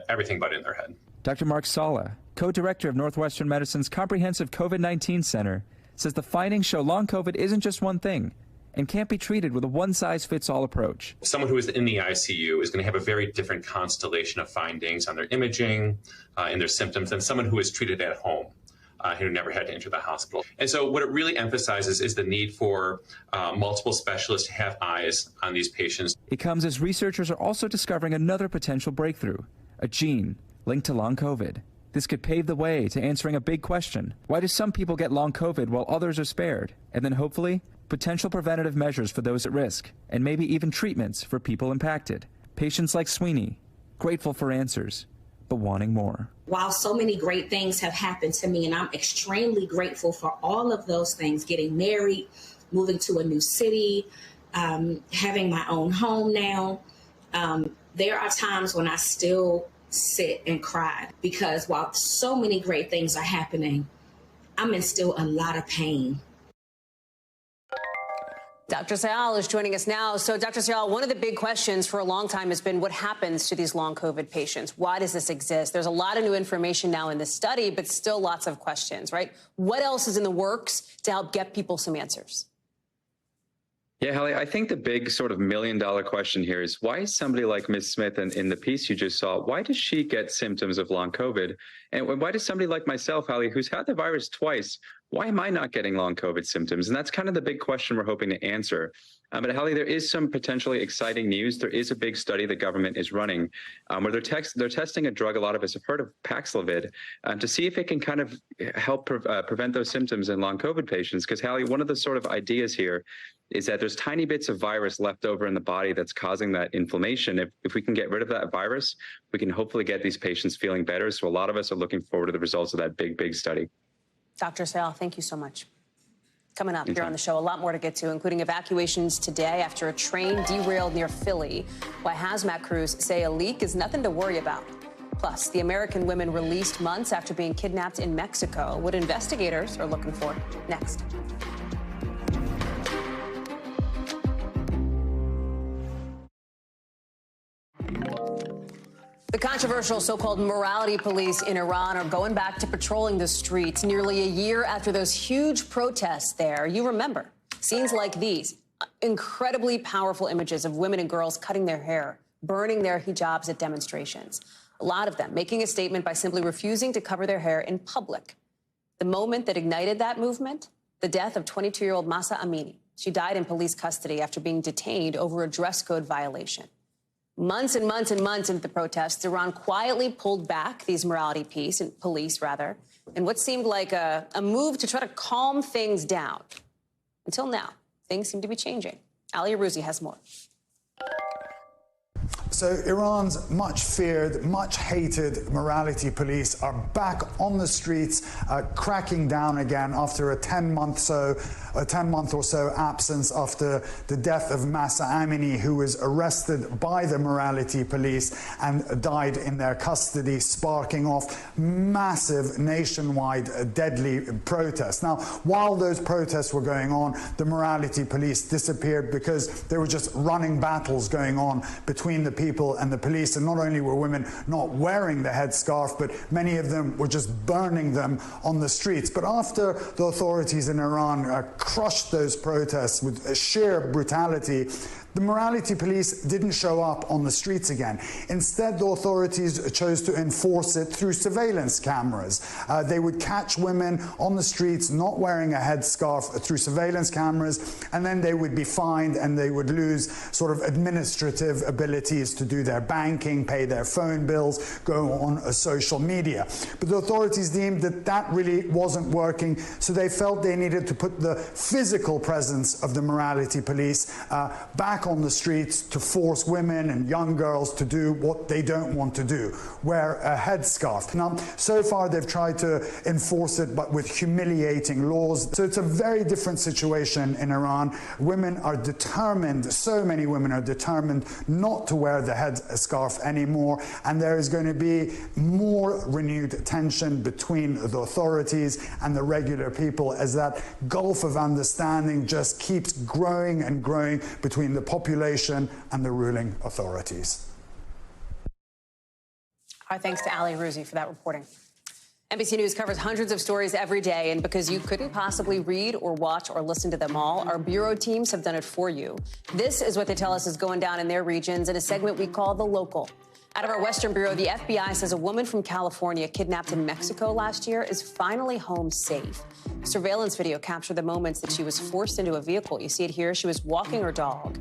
Speaker 23: everything but in their head.
Speaker 2: Dr. Mark Sala, co-director of Northwestern Medicine's Comprehensive COVID-19 Center, says the findings show long COVID isn't just one thing and can't be treated with a one-size-fits-all approach.
Speaker 23: Someone who is in the ICU is going to have a very different constellation of findings on their imaging and their symptoms than someone who is treated at home, who never had to enter the hospital. And so what it really emphasizes is the need for multiple specialists to have eyes on these patients.
Speaker 2: It comes as researchers are also discovering another potential breakthrough, a gene linked to long COVID. This could pave the way to answering a big question. Why do some people get long COVID while others are spared? And then hopefully, potential preventative measures for those at risk, and maybe even treatments for people impacted. Patients like Sweeney, grateful for answers, but wanting more.
Speaker 4: While so many great things have happened to me, and I'm extremely grateful for all of those things, getting married, moving to a new city, having my own home now, there are times when I still sit and cry, because while so many great things are happening, I'm in still a lot of pain.
Speaker 1: Dr. Sayal is joining us now. So, Dr. Sayal, one of the big questions for a long time has been what happens to these long COVID patients? Why does this exist? There's a lot of new information now in this study, but still lots of questions, right? What else is in the works to help get people some answers?
Speaker 2: Yeah, Hallie, I think the big sort of million-dollar question here is why is somebody like Ms. Smith in the piece you just saw, why does she get symptoms of long COVID? And why does somebody like myself, Hallie, who's had the virus twice, why am I not getting long COVID symptoms? And that's kind of the big question we're hoping to answer. But Hallie, there is some potentially exciting news. There is a big study the government is running where they're testing a drug a lot of us have heard of, Paxlovid, to see if it can kind of help prevent those symptoms in long COVID patients. Because Hallie, one of the sort of ideas here is that there's tiny bits of virus left over in the body that's causing that inflammation. If we can get rid of that virus, we can hopefully get these patients feeling better. So a lot of us are looking forward to the results of that big study.
Speaker 1: Dr. Sayal, thank you so much. Coming up here on the show, a lot more to get to, including evacuations today after a train derailed near Philly, why hazmat crews say a leak is nothing to worry about. Plus, the American women released months after being kidnapped in Mexico, what investigators are looking for next. The controversial so-called morality police in Iran are going back to patrolling the streets nearly a year after those huge protests there. You remember scenes like these, incredibly powerful images of women and girls cutting their hair, burning their hijabs at demonstrations. A lot of them making a statement by simply refusing to cover their hair in public. The moment that ignited that movement, the death of 22-year-old Mahsa Amini. She died in police custody after being detained over a dress code violation. Months and months and months into the protests, Iran quietly pulled back these morality police, in what seemed like a move to try to calm things down. Until now, things seem to be changing. Ali Arouzi has more.
Speaker 3: So Iran's much feared, much hated morality police are back on the streets, cracking down again after a 10-month or so absence after the death of Mahsa Amini, who was arrested by the morality police and died in their custody, sparking off massive nationwide deadly protests. Now, while those protests were going on, the morality police disappeared because there were just running battles going on between the people and the police. And not only were women not wearing the headscarf, but many of them were just burning them on the streets. But after the authorities in Iran crushed those protests with sheer brutality, the morality police didn't show up on the streets again. Instead, the authorities chose to enforce it through surveillance cameras. They would catch women on the streets not wearing a headscarf through surveillance cameras, and then they would be fined and they would lose sort of administrative abilities to do their banking, pay their phone bills, go on social media. But the authorities deemed that that really wasn't working, so they felt they needed to put the physical presence of the morality police back on the streets to force women and young girls to do what they don't want to do, wear a headscarf. Now, so far they've tried to enforce it, but with humiliating laws. So it's a very different situation in Iran. Women are determined, so many women are determined not to wear the headscarf anymore, and there is going to be more renewed tension between the authorities and the regular people as that gulf of understanding just keeps growing and growing between the population and the ruling authorities.
Speaker 1: Our thanks to Ali Arouzi for that reporting. NBC News covers hundreds of stories every day, and because you couldn't possibly read or watch or listen to them all, our bureau teams have done it for you. This is what they tell us is going down in their regions in a segment we call The Local. Out of our Western Bureau, the FBI says a woman from California kidnapped in Mexico last year is finally home safe. Surveillance video captured the moments that she was forced into a vehicle. You see it here. She was walking her dog.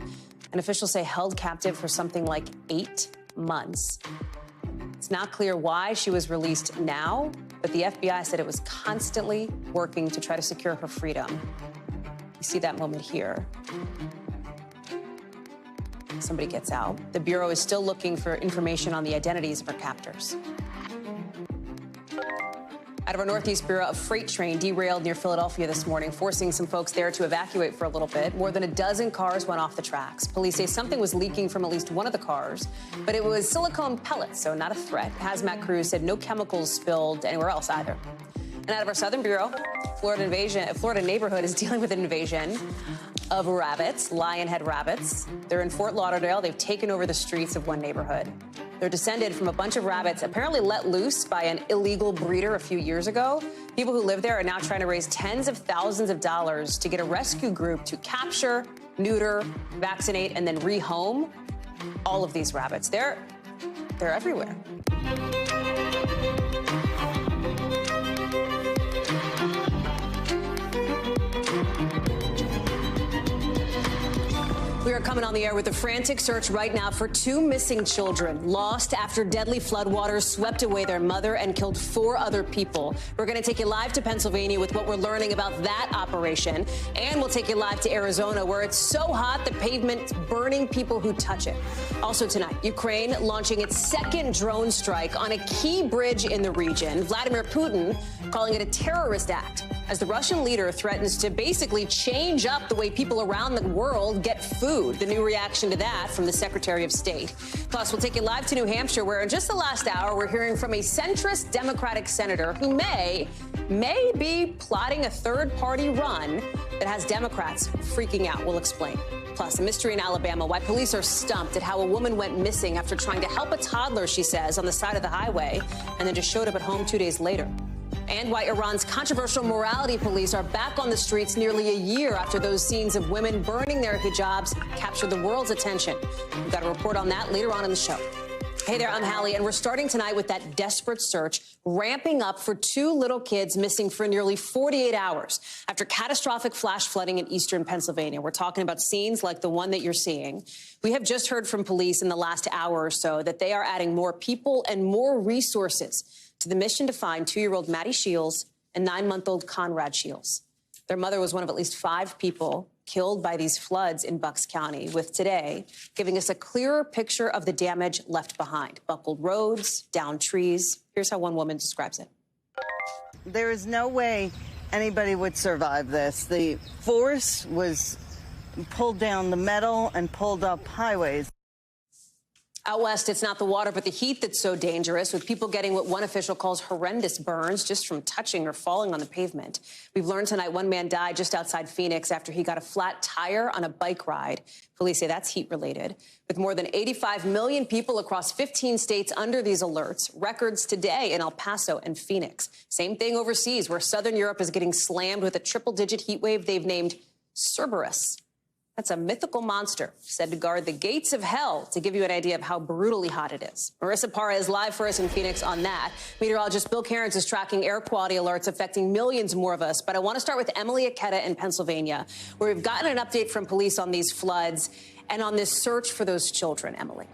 Speaker 1: And officials say held captive for something like 8 months. It's not clear why she was released now, but the FBI said it was constantly working to try to secure her freedom. You see that moment here. Somebody gets out. The Bureau is still looking for information on the identities of her captors. Out of our Northeast Bureau, a freight train derailed near Philadelphia this morning, forcing some folks there to evacuate for a little bit. More than a dozen cars went off the tracks. Police say something was leaking from at least one of the cars, but it was silicone pellets, so not a threat. Hazmat crews said no chemicals spilled anywhere else either. And out of our Southern Bureau, Florida neighborhood is dealing with an invasion of rabbits, lionhead rabbits. They're in Fort Lauderdale. They've taken over the streets of one neighborhood. They're descended from a bunch of rabbits apparently let loose by an illegal breeder a few years ago. People who live there are now trying to raise tens of thousands of dollars to get a rescue group to capture, neuter, vaccinate, and then rehome all of these rabbits. They're everywhere. We are coming on the air with a frantic search right now for two missing children lost after deadly floodwaters swept away their mother and killed 4 other people. We're going to take you live to Pennsylvania with what we're learning about that operation. And we'll take you live to Arizona, where it's so hot the pavement's burning people who touch it. Also tonight, Ukraine launching its second drone strike on a key bridge in the region. Vladimir Putin calling it a terrorist act as the Russian leader threatens to basically change up the way people around the world get food. The new reaction to that from the Secretary of State. Plus, we'll take you live to New Hampshire, where in just the last hour, we're hearing from a centrist Democratic senator who may be plotting a third-party run that has Democrats freaking out. We'll explain. Plus, a mystery in Alabama, why police are stumped at how a woman went missing after trying to help a toddler, she says, on the side of the highway, and then just showed up at home 2 days later. And why Iran's controversial morality police are back on the streets nearly a year after those scenes of women burning their hijabs captured the world's attention. We've got a report on that later on in the show. Hey there, I'm Hallie, and we're starting tonight with that desperate search ramping up for 2 little kids missing for nearly 48 hours after catastrophic flash flooding in eastern Pennsylvania. We're talking about scenes like the one that you're seeing. We have just heard from police in the last hour or so that they are adding more people and more resources to the mission to find 2-year-old Maddie Shields and 9-month-old Conrad Shields. Their mother was one of at least 5 people killed by these floods in Bucks County, with today giving us a clearer picture of the damage left behind. Buckled roads, downed trees. Here's how one woman describes it.
Speaker 5: There is no way anybody would survive this. The force was pulled down the metal and pulled up highways.
Speaker 1: Out west, it's not the water, but the heat that's so dangerous, with people getting what one official calls horrendous burns just from touching or falling on the pavement. We've learned tonight one man died just outside Phoenix after he got a flat tire on a bike ride. Police say that's heat-related. With more than 85 million people across 15 states under these alerts, records today in El Paso and Phoenix. Same thing overseas, where Southern Europe is getting slammed with a triple-digit heat wave they've named Cerberus. That's a mythical monster said to guard the gates of hell, to give you an idea of how brutally hot it is. Marissa Parra is live for us in Phoenix on that. Meteorologist Bill Cairns is tracking air quality alerts affecting millions more of us. But I want to start with Emily Aketa in Pennsylvania, where we've gotten an update from police on these floods and on this search for those children. Emily.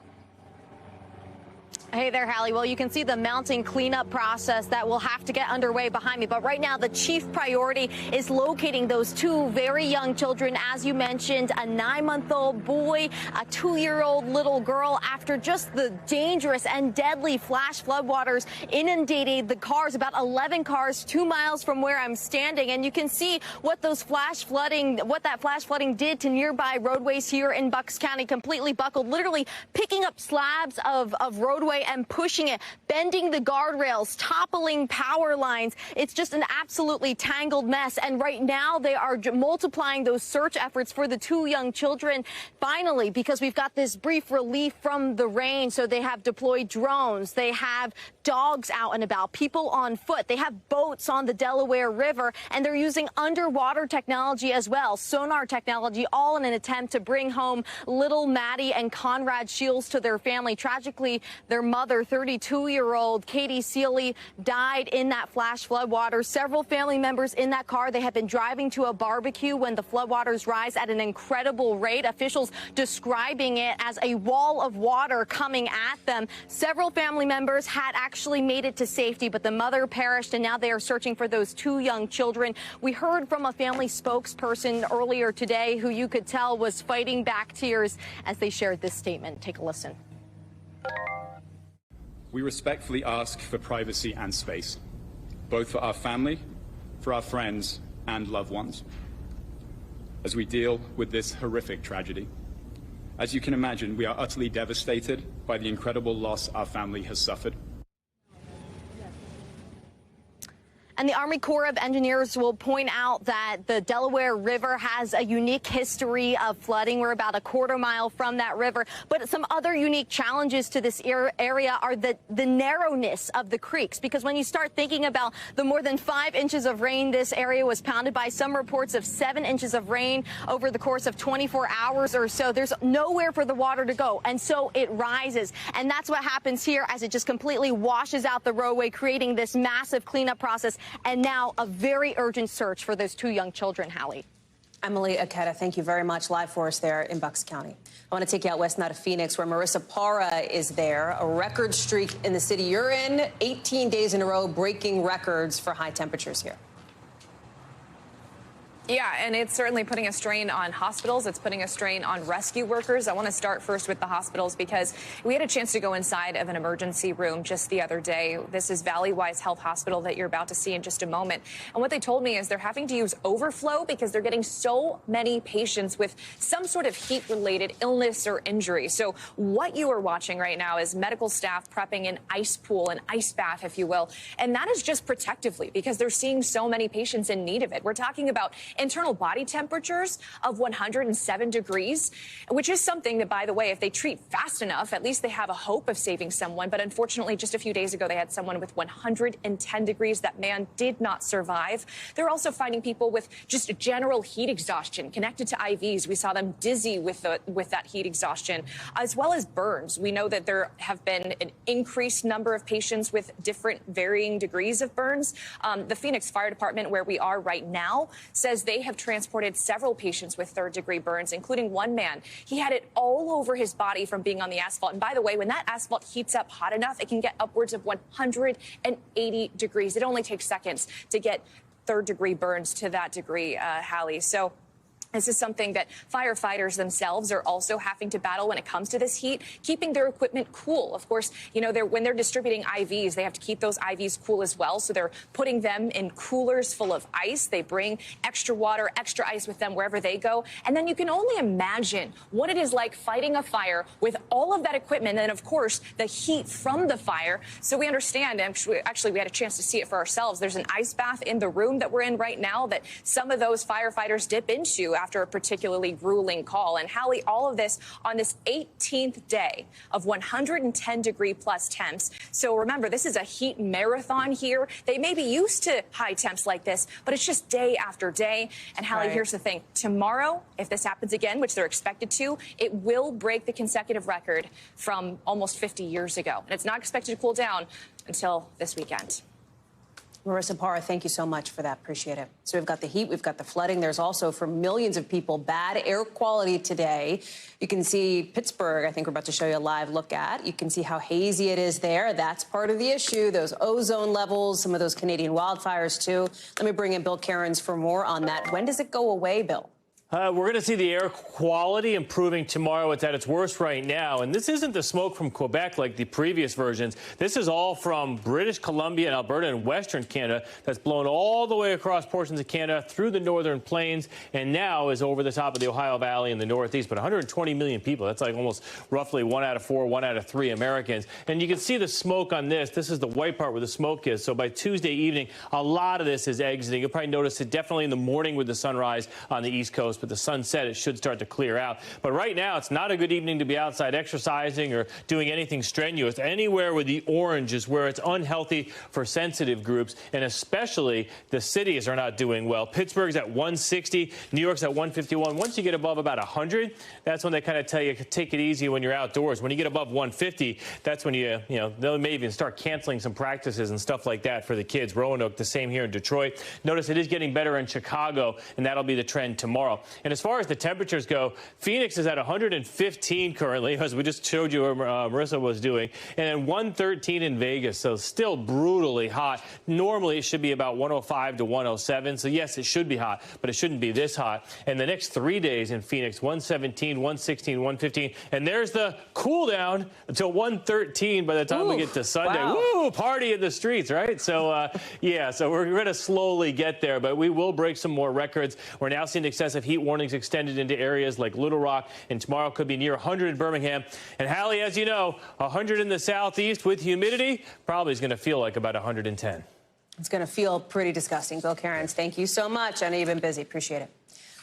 Speaker 6: Hey there, Hallie. Well, you can see the mounting cleanup process that will have to get underway behind me. But right now, the chief priority is locating those 2 very young children. As you mentioned, a 9-month-old boy, a 2-year-old little girl, after just the dangerous and deadly flash floodwaters inundated the cars, about 11 cars 2 miles from where I'm standing. And you can see what that flash flooding did to nearby roadways here in Bucks County, completely buckled, literally picking up slabs of roadway and pushing it, bending the guardrails, toppling power lines. It's just an absolutely tangled mess. And right now they are multiplying those search efforts for the 2 young children, finally, because we've got this brief relief from the rain. So they have deployed drones. They have dogs out and about, people on foot. They have boats on the Delaware River, and they're using underwater technology as well, sonar technology, all in an attempt to bring home little Maddie and Conrad Shields to their family. Tragically, their mother, 32-year-old Katie Seeley, died in that flash floodwater. Several family members in that car. They had been driving to a barbecue when the floodwaters rise at an incredible rate. Officials describing it as a wall of water coming at them. Several family members had actually made it to safety, but the mother perished, and now they are searching for those 2 young children. We heard from a family spokesperson earlier today who you could tell was fighting back tears as they shared this statement. Take a listen.
Speaker 7: We respectfully ask for privacy and space. both for our family, for our friends, and loved ones, as we deal with this horrific tragedy. As you can imagine, we are utterly devastated by the incredible loss our family has suffered.
Speaker 6: And the Army Corps of Engineers will point out that the Delaware River has a unique history of flooding. We're about a quarter mile from that river. But some other unique challenges to this area are the narrowness of the creeks, because when you start thinking about the more than 5 inches of rain this area was pounded by, some reports of 7 inches of rain over the course of 24 hours or so, there's nowhere for the water to go. And so it rises. And that's what happens here as it just completely washes out the roadway, creating this massive cleanup process. And now a very urgent search for those 2 young children, Hallie.
Speaker 1: Emily Aketa, thank you very much. Live for us there in Bucks County. I want to take you out west now to Phoenix, where Marissa Parra is there. A record streak in the city you're in, 18 days in a row, breaking records for high temperatures here.
Speaker 8: Yeah, and it's certainly putting a strain on hospitals. It's putting a strain on rescue workers. I want to start first with the hospitals because we had a chance to go inside of an emergency room just the other day. This is Valleywise Health Hospital that you're about to see in just a moment. And what they told me is they're having to use overflow because they're getting so many patients with some sort of heat-related illness or injury. So what you are watching right now is medical staff prepping an ice pool, an ice bath, if you will. And that is just protectively because they're seeing so many patients in need of it. We're talking about internal body temperatures of 107 degrees, which is something that, by the way, if they treat fast enough, at least they have a hope of saving someone. But unfortunately, just a few days ago, they had someone with 110 degrees. That man did not survive. They're also finding people with just general heat exhaustion connected to IVs. We saw them dizzy with that heat exhaustion, as well as burns. We know that there have been an increased number of patients with different varying degrees of burns. The Phoenix Fire Department, where we are right now, says they have transported several patients with third-degree burns, including one man. He had it all over his body from being on the asphalt. And by the way, when that asphalt heats up hot enough, it can get upwards of 180 degrees. It only takes seconds to get third-degree burns to that degree, Hallie. So this is something that firefighters themselves are also having to battle when it comes to this heat, keeping their equipment cool. Of course, you know, when they're distributing IVs, they have to keep those IVs cool as well. So they're putting them in coolers full of ice. They bring extra water, extra ice with them wherever they go. And then you can only imagine what it is like fighting a fire with all of that equipment. And, of course, the heat from the fire. So we understand, actually, we had a chance to see it for ourselves. There's an ice bath in the room that we're in right now that some of those firefighters dip into after a particularly grueling call. And Hallie, all of this on this 18th day of 110-degree plus temps. So remember, this is a heat marathon here. They may be used to high temps like this, but it's just day after day. And Hallie, here's the thing. Tomorrow, if this happens again, which they're expected to, it will break the consecutive record from almost 50 years ago. And it's not expected to cool down until this weekend.
Speaker 1: Marissa Parra, thank you so much for that. Appreciate it. So we've got the heat, we've got the flooding. There's also, for millions of people, bad air quality today. You can see Pittsburgh, I think we're about to show you a live look at. You can see how hazy it is there. That's part of the issue, those ozone levels, some of those Canadian wildfires, too. Let me bring in Bill Cairns for more on that. When does it go away, Bill?
Speaker 9: We're going to see the air quality improving tomorrow. It's at its worst right now. And this isn't the smoke from Quebec like the previous versions. This is all from British Columbia and Alberta and Western Canada that's blown all the way across portions of Canada through the northern plains and now is over the top of the Ohio Valley in the northeast. But 120 million people, that's like almost roughly 1 out of 4, 1 out of 3 Americans. And you can see the smoke on this. This is the white part where the smoke is. So by Tuesday evening, a lot of this is exiting. You'll probably notice it definitely in the morning with the sunrise on the East Coast. But the sunset, it should start to clear out. But right now, it's not a good evening to be outside exercising or doing anything strenuous. Anywhere with the orange is where it's unhealthy for sensitive groups, and especially the cities are not doing well. Pittsburgh's at 160, New York's at 151. Once you get above about 100, that's when they kind of tell you take it easy when you're outdoors. When you get above 150, that's when you know, they may even start canceling some practices and stuff like that for the kids. Roanoke, the same here in Detroit. Notice it is getting better in Chicago, and that'll be the trend tomorrow. And as far as the temperatures go, Phoenix is at 115 currently, as we just showed you where Marissa was doing, and then 113 in Vegas, so still brutally hot. Normally, it should be about 105 to 107, so yes, it should be hot, but it shouldn't be this hot. And the next 3 days in Phoenix, 117, 116, 115, and there's the cool down until 113 by the time we get to Sunday.
Speaker 1: Wow.
Speaker 9: Woo, party in the streets, right? So, yeah, so we're going to slowly get there, but we will break some more records. We're now seeing excessive heat warnings extended into areas like Little Rock, and tomorrow could be near 100 in Birmingham. And Hallie, as you know, 100 in the southeast with humidity probably is going to feel like about 110.
Speaker 1: It's going to feel pretty disgusting. Bill Cairns, thank you so much. I know you've been busy. Appreciate it.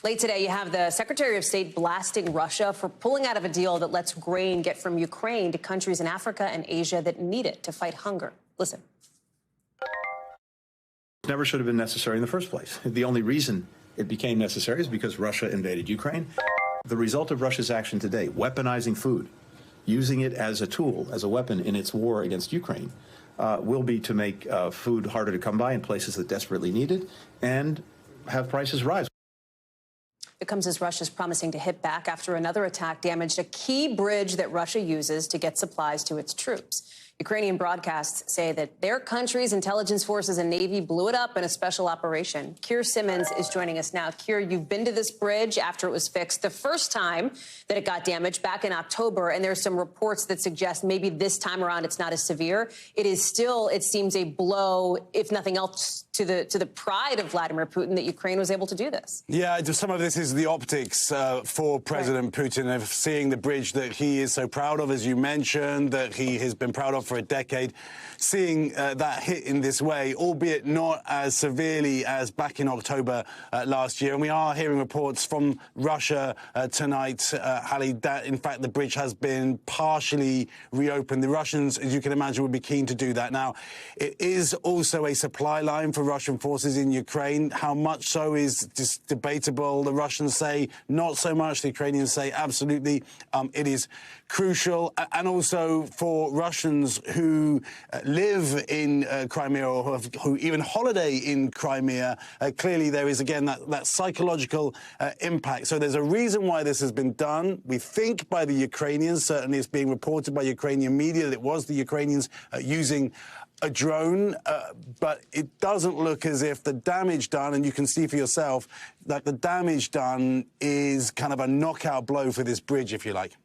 Speaker 1: Late today, you have the Secretary of State blasting Russia for pulling out of a deal that lets grain get from Ukraine to countries in Africa and Asia that need it to fight hunger. Listen.
Speaker 10: Never should have been necessary in the first place. The only reason it became necessary is because Russia invaded Ukraine. The result of Russia's action today, weaponizing food, using it as a tool, as a weapon in its war against Ukraine, will be to make food harder to come by in places that desperately need it and have prices rise.
Speaker 1: It comes as Russia's promising to hit back after another attack damaged a key bridge that Russia uses to get supplies to its troops. Ukrainian broadcasts say that their country's intelligence forces and Navy blew it up in a special operation. Keir Simmons is joining us now. Keir, you've been to this bridge after it was fixed the first time that it got damaged back in October, and there's some reports that suggest maybe this time around it's not as severe. It is still, it seems, a blow, if nothing else, to the pride of Vladimir Putin that Ukraine was able to do this.
Speaker 11: Yeah, some of this is the optics for President Putin of seeing the bridge that he is so proud of, as you mentioned, that he has been proud of for a decade, seeing that hit in this way, albeit not as severely as back in October last year. And we are hearing reports from Russia tonight, Hallie, that in fact the bridge has been partially reopened. The Russians, as you can imagine, would be keen to do that. Now, it is also a supply line for Russian forces in Ukraine. How much so is just debatable. The Russians say not so much. The Ukrainians say absolutely. It is crucial. And also for Russians who live in Crimea or who even holiday in Crimea, clearly there is, again, that psychological impact. So there's a reason why this has been done. We think by the Ukrainians, certainly it's being reported by Ukrainian media that it was the Ukrainians using a drone, but it doesn't look as if the damage done, and you can see for yourself, that the damage done is kind of a knockout blow for this bridge, if you like.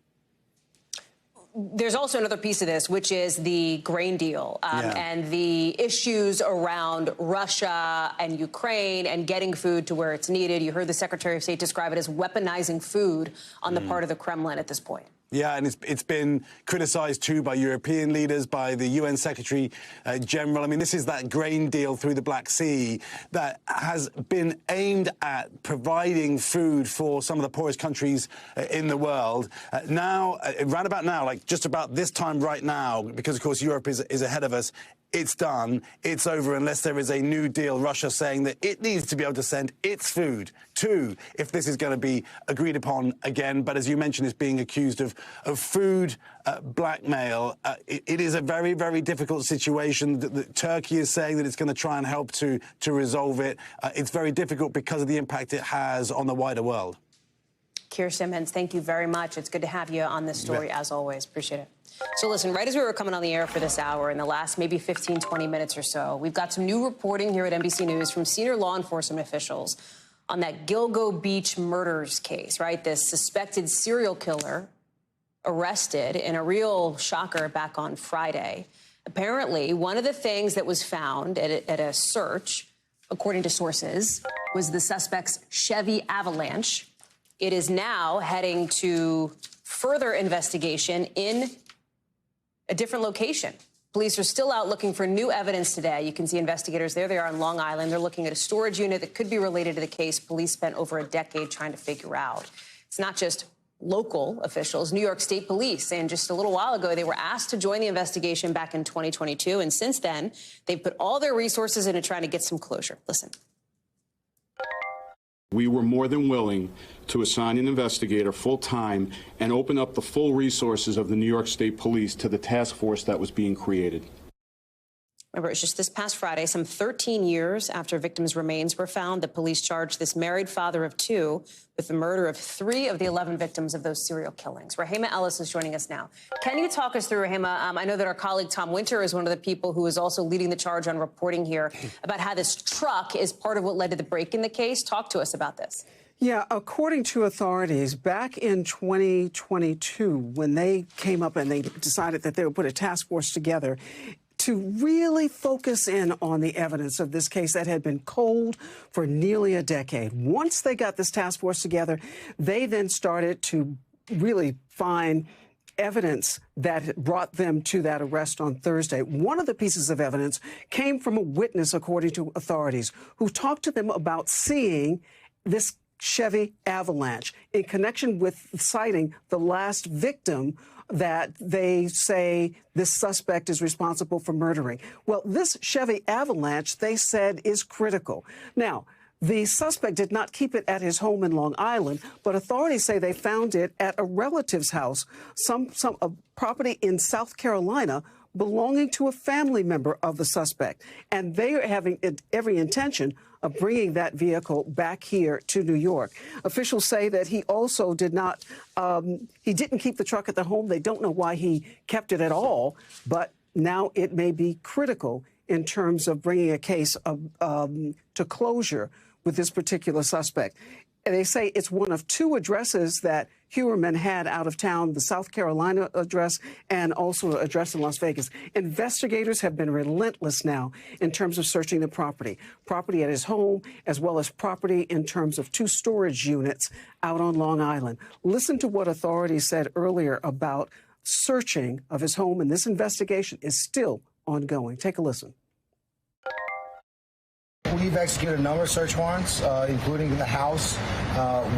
Speaker 1: There's also another piece of this, which is the grain deal and the issues around Russia and Ukraine and getting food to where it's needed. You heard the Secretary of State describe it as weaponizing food on the part of the Kremlin at this point.
Speaker 11: Yeah, and it's been criticized, too, by European leaders, by the UN Secretary General. I mean, this is that grain deal through the Black Sea that has been aimed at providing food for some of the poorest countries in the world. Now, around about now, like just about this time right now, because, of course, Europe is ahead of us, it's done. It's over unless there is a new deal. Russia saying that it needs to be able to send its food too, if this is going to be agreed upon again. But as you mentioned, it's being accused of food blackmail. It is a very, very difficult situation. Turkey is saying that it's going to try and help to resolve it. It's very difficult because of the impact it has on the wider world.
Speaker 1: Keir Simmons, thank you very much. It's good to have you on this story, as always. Appreciate it. So listen, right as we were coming on the air for this hour, in the last maybe 15, 20 minutes or so, we've got some new reporting here at NBC News from senior law enforcement officials on that Gilgo Beach murders case, right? This suspected serial killer arrested in a real shocker back on Friday. Apparently, one of the things that was found at a search, according to sources, was the suspect's Chevy Avalanche. It is now heading to further investigation in a different location. Police are still out looking for new evidence today. You can see investigators there. They are on Long Island. They're looking at a storage unit that could be related to the case police spent over a decade trying to figure out. It's not just local officials. New York State Police, and just a little while ago, they were asked to join the investigation back in 2022. And since then, they've put all their resources into trying to get some closure. Listen.
Speaker 13: We were more than willing to assign an investigator full-time and open up the full resources of the New York State Police to the task force that was being created.
Speaker 1: Remember, it was just this past Friday, some 13 years after victims' remains were found, the police charged this married father of 2 with the murder of 3 of the 11 victims of those serial killings. Rahima Ellis is joining us now. Can you talk us through, Rahima? I know that our colleague Tom Winter is one of the people who is also leading the charge on reporting here about how this truck is part of what led to the break in the case. Talk to us about this.
Speaker 14: Yeah, according to authorities, back in 2022, when they came up and they decided that they would put a task force together to really focus in on the evidence of this case that had been cold for nearly a decade. Once they got this task force together, they then started to really find evidence that brought them to that arrest on Thursday. One of the pieces of evidence came from a witness, according to authorities, who talked to them about seeing this Chevy Avalanche in connection with citing the last victim that they say this suspect is responsible for murdering. Well, this Chevy Avalanche, they said, is critical. Now, the suspect did not keep it at his home in Long Island, but authorities say they found it at a relative's house, a property in South Carolina belonging to a family member of the suspect. And they are having every intention of bringing that vehicle back here to New York. Officials say that he also did not, he didn't keep the truck at the home. They don't know why he kept it at all, but now it may be critical in terms of bringing a case to closure with this particular suspect. And they say it's one of 2 addresses that Huerman had out of town, the South Carolina address and also an address in Las Vegas. Investigators have been relentless now in terms of searching the property at his home, as well as property in terms of 2 storage units out on Long Island. Listen to what authorities said earlier about searching of his home, and this investigation is still ongoing. Take a listen.
Speaker 15: We've executed a number of search warrants, including the house.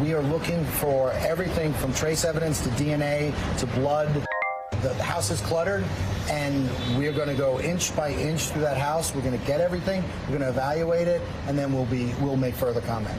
Speaker 15: We are looking for everything from trace evidence to DNA to blood. The house is cluttered, and we're going to go inch by inch through that house. We're going to get everything. We're going to evaluate it, and then we'll make further comment.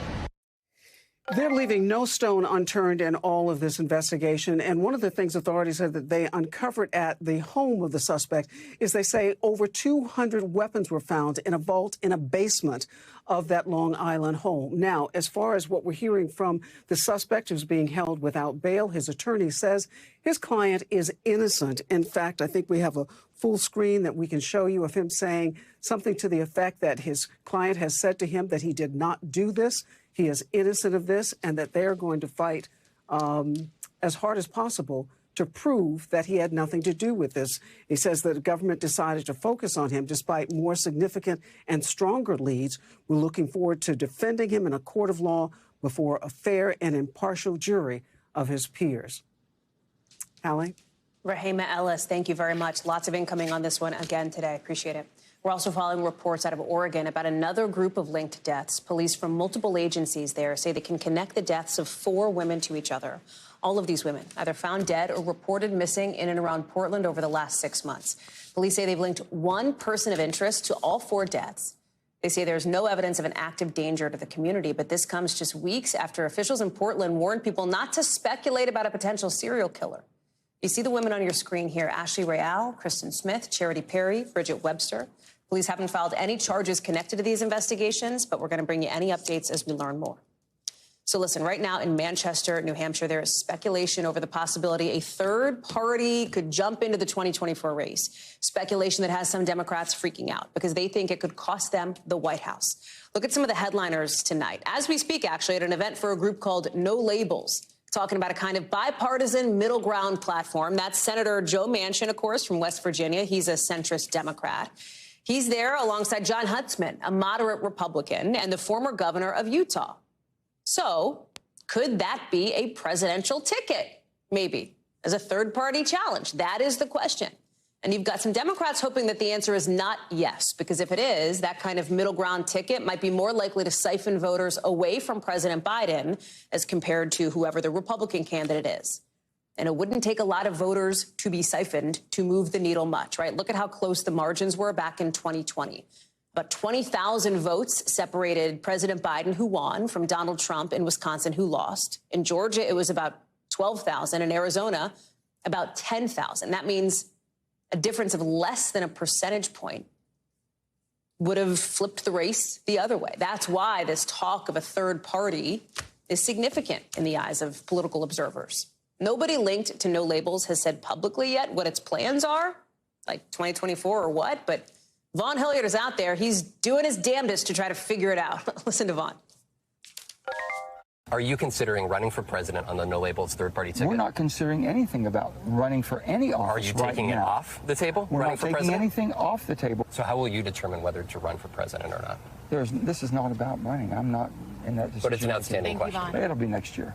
Speaker 14: They're leaving no stone unturned in all of this investigation. And one of the things authorities said that they uncovered at the home of the suspect is they say over 200 weapons were found in a vault in a basement of that Long Island home. Now, as far as what we're hearing from the suspect who's being held without bail, his attorney says his client is innocent. In fact, I think we have a full screen that we can show you of him saying something to the effect that his client has said to him that he did not do this. He is innocent of this, and that they are going to fight as hard as possible to prove that he had nothing to do with this. He says that the government decided to focus on him despite more significant and stronger leads. We're looking forward to defending him in a court of law before a fair and impartial jury of his peers. Hallie?
Speaker 1: Rahima Ellis, thank you very much. Lots of incoming on this one again today. Appreciate it. We're also following reports out of Oregon about another group of linked deaths. Police from multiple agencies there say they can connect the deaths of 4 women to each other. All of these women either found dead or reported missing in and around Portland over the last 6 months. Police say they've linked one person of interest to all 4 deaths. They say there's no evidence of an active danger to the community, but this comes just weeks after officials in Portland warned people not to speculate about a potential serial killer. You see the women on your screen here: Ashley Real, Kristen Smith, Charity Perry, Bridget Webster. Police haven't filed any charges connected to these investigations, but we're going to bring you any updates as we learn more. So listen, right now in Manchester, New Hampshire, there is speculation over the possibility a third party could jump into the 2024 race. Speculation that has some Democrats freaking out because they think it could cost them the White House. Look at some of the headliners tonight. As we speak, actually, at an event for a group called No Labels, talking about a kind of bipartisan middle ground platform. That's Senator Joe Manchin, of course, from West Virginia. He's a centrist Democrat. He's there alongside John Huntsman, a moderate Republican, and the former governor of Utah. So could that be a presidential ticket? Maybe as a third party challenge. That is the question. And you've got some Democrats hoping that the answer is not yes, because if it is, that kind of middle ground ticket might be more likely to siphon voters away from President Biden as compared to whoever the Republican candidate is. And it wouldn't take a lot of voters to be siphoned to move the needle much, right? Look at how close the margins were back in 2020. About 20,000 votes separated President Biden, who won, from Donald Trump in Wisconsin, who lost. In Georgia, it was about 12,000. In Arizona, about 10,000. That means a difference of less than a percentage point. would have flipped the race the other way. That's why this talk of a third party is significant in the eyes of political observers. Nobody linked to No Labels has said publicly yet what its plans are, like 2024 or what, but Vaughn Hilliard is out there. He's doing his damnedest to try to figure it out. Listen to Vaughn.
Speaker 12: Are you considering running for president on the No Labels third-party ticket?
Speaker 16: We're not considering anything about running for any office.
Speaker 12: Are you taking it off the table?
Speaker 16: We're
Speaker 12: running
Speaker 16: not
Speaker 12: for
Speaker 16: taking
Speaker 12: president?
Speaker 16: anything off the table.
Speaker 12: So how will you determine whether to run for president or not?
Speaker 16: This is not about running. I'm not in that decision.
Speaker 12: But it's an outstanding question.
Speaker 16: It'll be next year.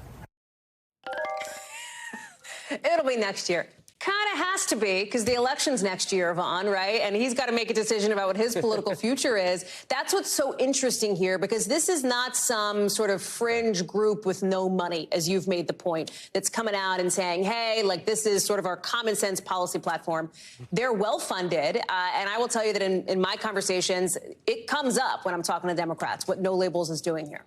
Speaker 1: It'll be next year. Kind of has to be, because the election's next year, Vaughn, right? And he's got to make a decision about what his political future is. That's what's so interesting here, because this is not some sort of fringe group with no money, as you've made the point, that's coming out and saying, hey, like, this is sort of our common sense policy platform. They're well-funded, and I will tell you that in my conversations, it comes up when I'm talking to Democrats, what No Labels is doing here.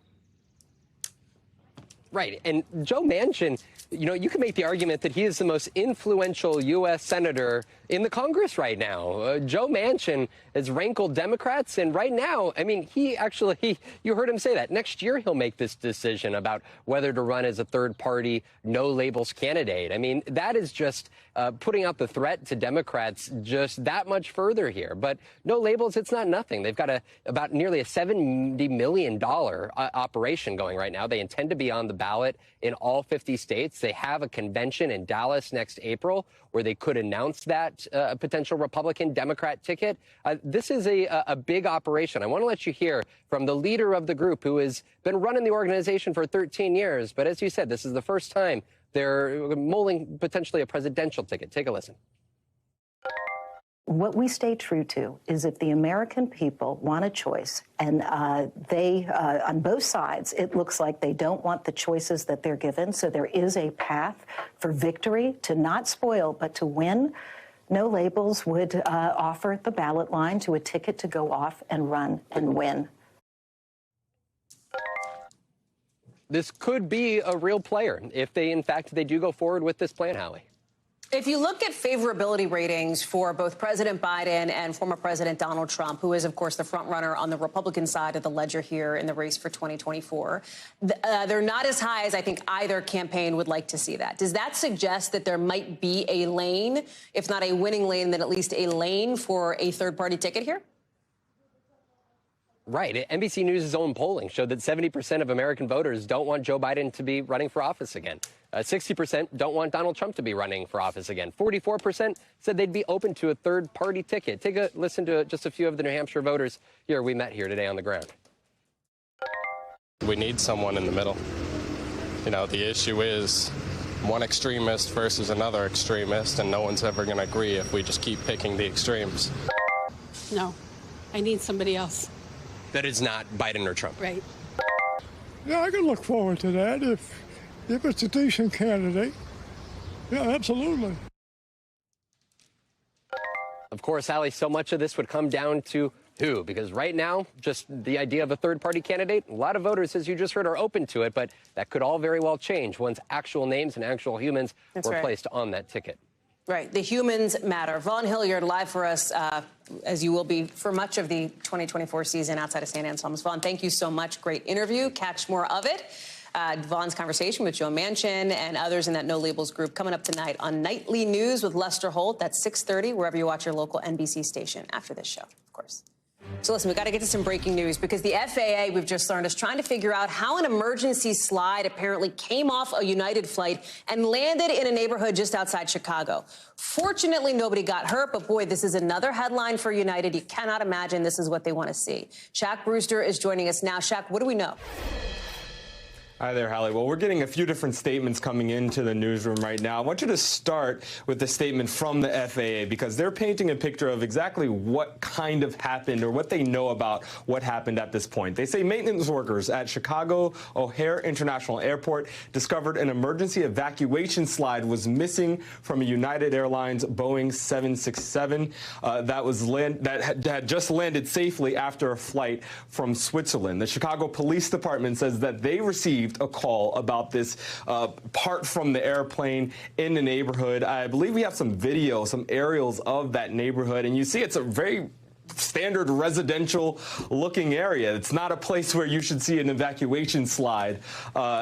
Speaker 17: Right, and Joe Manchin, you know, you can make the argument that he is the most influential U.S. senator in the Congress right now. Joe Manchin has rankled Democrats, and right now, I mean, you heard him say that. Next year, he'll make this decision about whether to run as a third-party, No Labels candidate. I mean, that is just putting out the threat to Democrats just that much further here. But No Labels, it's not nothing. They've got about nearly a $70 million operation going right now. They intend to be on the ballot in all 50 states. They have a convention in Dallas next April where they could announce that potential Republican-Democrat ticket. This is a big operation. I want to let you hear from the leader of the group who has been running the organization for 13 years. But as you said, this is the first time they're mulling potentially a presidential ticket. Take a listen.
Speaker 24: What we stay true to is if the American people want a choice, and they, on both sides, it looks like they don't want the choices that they're given, so there is a path for victory, to not spoil, but to win. No Labels would offer the ballot line to a ticket to go off and run and win.
Speaker 17: This could be a real player if they, in fact, they do go forward with this plan, Hallie.
Speaker 1: If you look at favorability ratings for both President Biden and former President Donald Trump, who is, of course, the front runner on the Republican side of the ledger here in the race for 2024, they're not as high as I think either campaign would like to see that. Does that suggest that there might be a lane, if not a winning lane, then at least a lane for a third-party ticket here?
Speaker 17: Right. NBC News' own polling showed that 70% of American voters don't want Joe Biden to be running for office again. 60% don't want Donald Trump to be running for office again. 44% said they'd be open to a third-party ticket. Take a listen to just a few of the New Hampshire voters here we met here today on the ground.
Speaker 25: We need someone in the middle. You know, the issue is one extremist versus another extremist, and no one's ever going to agree if we just keep picking the extremes.
Speaker 26: No, I need somebody else.
Speaker 17: That is not Biden or Trump.
Speaker 26: Right.
Speaker 27: Yeah, I can look forward to that if it's a decent candidate. Yeah, absolutely.
Speaker 17: Of course, Hallie, so much of this would come down to who, because right now, just the idea of a third-party candidate, a lot of voters, as you just heard, are open to it, but that could all very well change once actual names and actual humans were placed on that ticket.
Speaker 1: Right. The humans matter. Vaughn Hilliard live for us, as you will be for much of the 2024 season outside of St. Anselm's. Vaughn, thank you so much. Great interview. Catch more of it. Vaughn's conversation with Joe Manchin and others in that No Labels group coming up tonight on Nightly News with Lester Holt. That's 6:30, wherever you watch your local NBC station after this show, of course. So listen, we've got to get to some breaking news because the FAA, we've just learned, is trying to figure out how an emergency slide apparently came off a United flight and landed in a neighborhood just outside Chicago. Fortunately, nobody got hurt, but boy, this is another headline for United. You cannot imagine this is what they want to see. Shaq Brewster is joining us now. Shaq, what do we know?
Speaker 28: Hi there, Hallie. Well, we're getting a few different statements coming into the newsroom right now. I want you to start with the statement from the FAA because they're painting a picture of exactly what kind of happened or what they know about what happened at this point. They say maintenance workers at Chicago O'Hare International Airport discovered an emergency evacuation slide was missing from a United Airlines Boeing 767 that had just landed safely after a flight from Switzerland. The Chicago Police Department says that they received a call about this part from the airplane in the neighborhood. I believe we have some video, some aerials of that neighborhood, and you see it's a very standard residential looking area. It's not a place where you should see an evacuation slide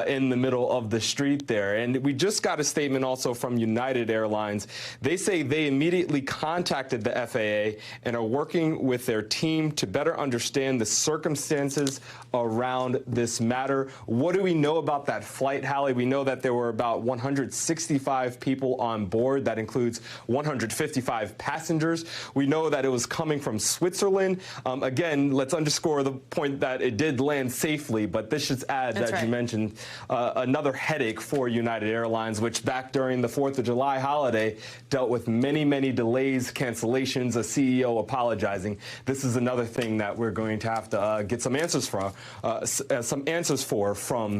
Speaker 28: in the middle of the street there. And we just got a statement also from United Airlines. They say they immediately contacted the FAA and are working with their team to better understand the circumstances around this matter. What do we know about that flight, Hallie? We know that there were about 165 people on board. That includes 155 passengers. We know that it was coming from Switzerland. Again, let's underscore the point that it did land safely, but this should add, as you mentioned, another headache for United Airlines, which back during the 4th of July holiday dealt with many, many delays, cancellations, a CEO apologizing. This is another thing that we're going to have to get some answers from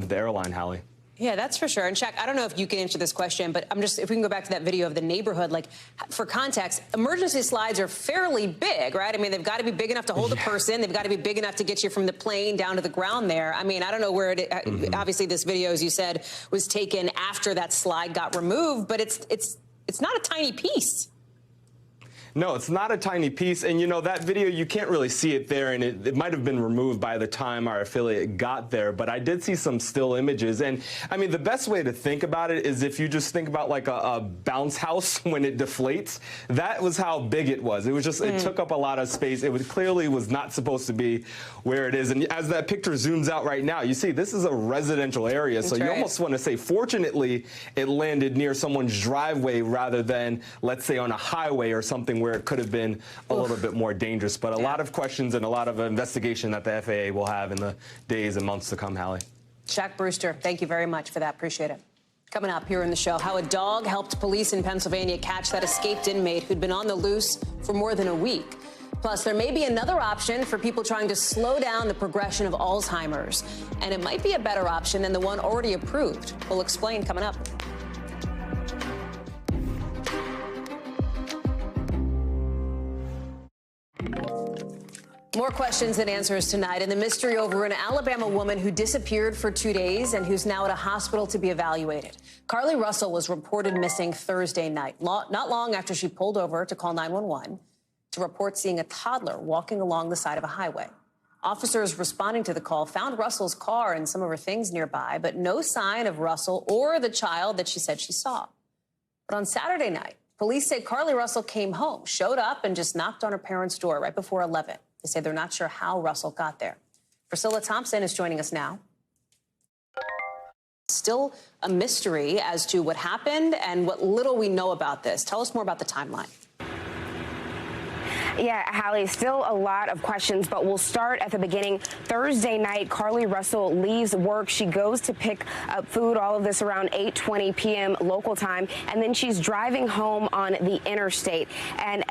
Speaker 28: the airline, Hallie.
Speaker 1: Yeah, that's for sure. And Shaq, I don't know if you can answer this question, but if we can go back to that video of the neighborhood, like for context, emergency slides are fairly big, right? I mean, they've got to be big enough to hold a person. They've got to be big enough to get you from the plane down to the ground there. I mean, I don't know where it, obviously this video, as you said, was taken after that slide got removed, but it's not a tiny piece.
Speaker 28: No, it's not a tiny piece. And, you know, that video, you can't really see it there, and it might have been removed by the time our affiliate got there. But I did see some still images. And, I mean, the best way to think about it is if you just think about like a bounce house when it deflates. That was how big it was. It was just, it took up a lot of space. It was clearly was not supposed to be where it is. And as that picture zooms out right now, you see this is a residential area. So you almost want to say, fortunately, it landed near someone's driveway rather than, let's say, on a highway or something where it could have been a little bit more dangerous. But a lot of questions and a lot of investigation that the FAA will have in the days and months to come, Hallie.
Speaker 1: Shaq Brewster, thank you very much for that. Appreciate it. Coming up here in the show, how a dog helped police in Pennsylvania catch that escaped inmate who'd been on the loose for more than a week. Plus, there may be another option for people trying to slow down the progression of Alzheimer's. And it might be a better option than the one already approved. We'll explain coming up. More questions and answers tonight, and the mystery over an Alabama woman who disappeared for 2 days and who's now at a hospital to be evaluated. Carly Russell was reported missing Thursday night, not long after she pulled over to call 911 to report seeing a toddler walking along the side of a highway. Officers responding to the call found Russell's car and some of her things nearby, but no sign of Russell or the child that she said she saw. But on Saturday night, police say Carly Russell came home, showed up, and just knocked on her parents' door right before 11. They say they're not sure how Russell got there. Priscilla Thompson is joining us now. Still a mystery as to what happened and what little we know about this. Tell us more about the timeline.
Speaker 2: Yeah, Hallie, still a lot of questions, but we'll start at the beginning. Thursday night, Carly Russell leaves work. She goes to pick up food, all of this around 8:20 p.m. local time, and then she's driving home on the interstate. And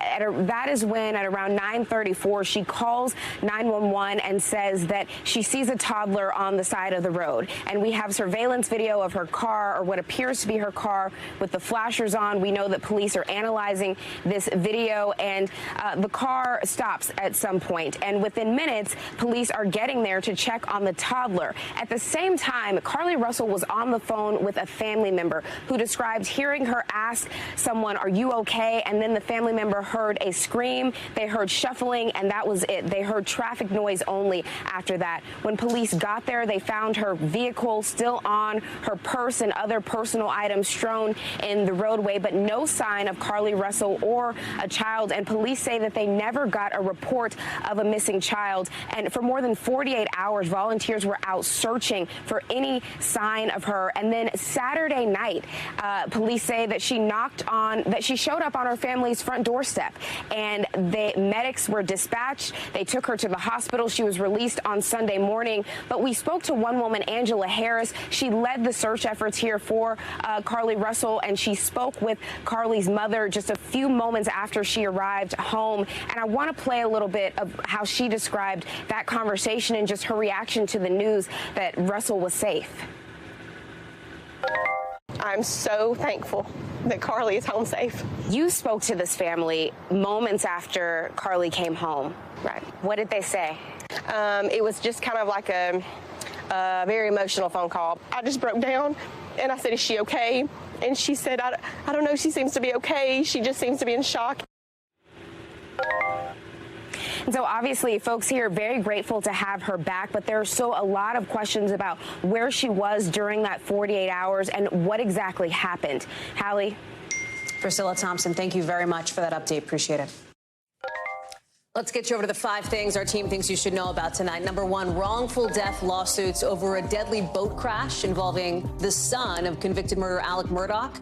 Speaker 2: that is when, at around 9:34, she calls 911 and says that she sees a toddler on the side of the road. And we have surveillance video of her car, or what appears to be her car, with the flashers on. We know that police are analyzing this video, and the car stops at some point, and within minutes, police are getting there to check on the toddler. At the same time, Carly Russell was on the phone with a family member who described hearing her ask someone, "Are you okay?" And then the family member heard a scream, they heard shuffling, and that was it. They heard traffic noise only after that. When police got there, they found her vehicle still on, her purse and other personal items strewn in the roadway, but no sign of Carly Russell or a child. And police say that they never got a report of a missing child. And for more than 48 hours, volunteers were out searching for any sign of her. And then Saturday night, police say that she showed up on her family's front doorstep, and the medics were dispatched. They took her to the hospital. She was released on Sunday morning. But we spoke to one woman, Angela Harris. She led the search efforts here for Carly Russell, and she spoke with Carly's mother just a few moments after she arrived home. And I want to play a little bit of how she described that conversation and just her reaction to the news that Russell was safe.
Speaker 4: I'm so thankful that Carly is home safe.
Speaker 2: You spoke to this family moments after Carly came home.
Speaker 4: Right.
Speaker 2: What did they say?
Speaker 4: It was just kind of like a very emotional phone call. I just broke down and I said, "Is she okay?" And she said, I don't know, she seems to be okay. She just seems to be in shock.
Speaker 2: And so obviously folks here are very grateful to have her back, but there are still a lot of questions about where she was during that 48 hours and what exactly happened. Hallie?
Speaker 1: Priscilla Thompson, thank you very much for that update. Appreciate it. Let's get you over to the 5 things our team thinks you should know about tonight. Number 1, wrongful death lawsuits over a deadly boat crash involving the son of convicted murderer Alec Murdaugh.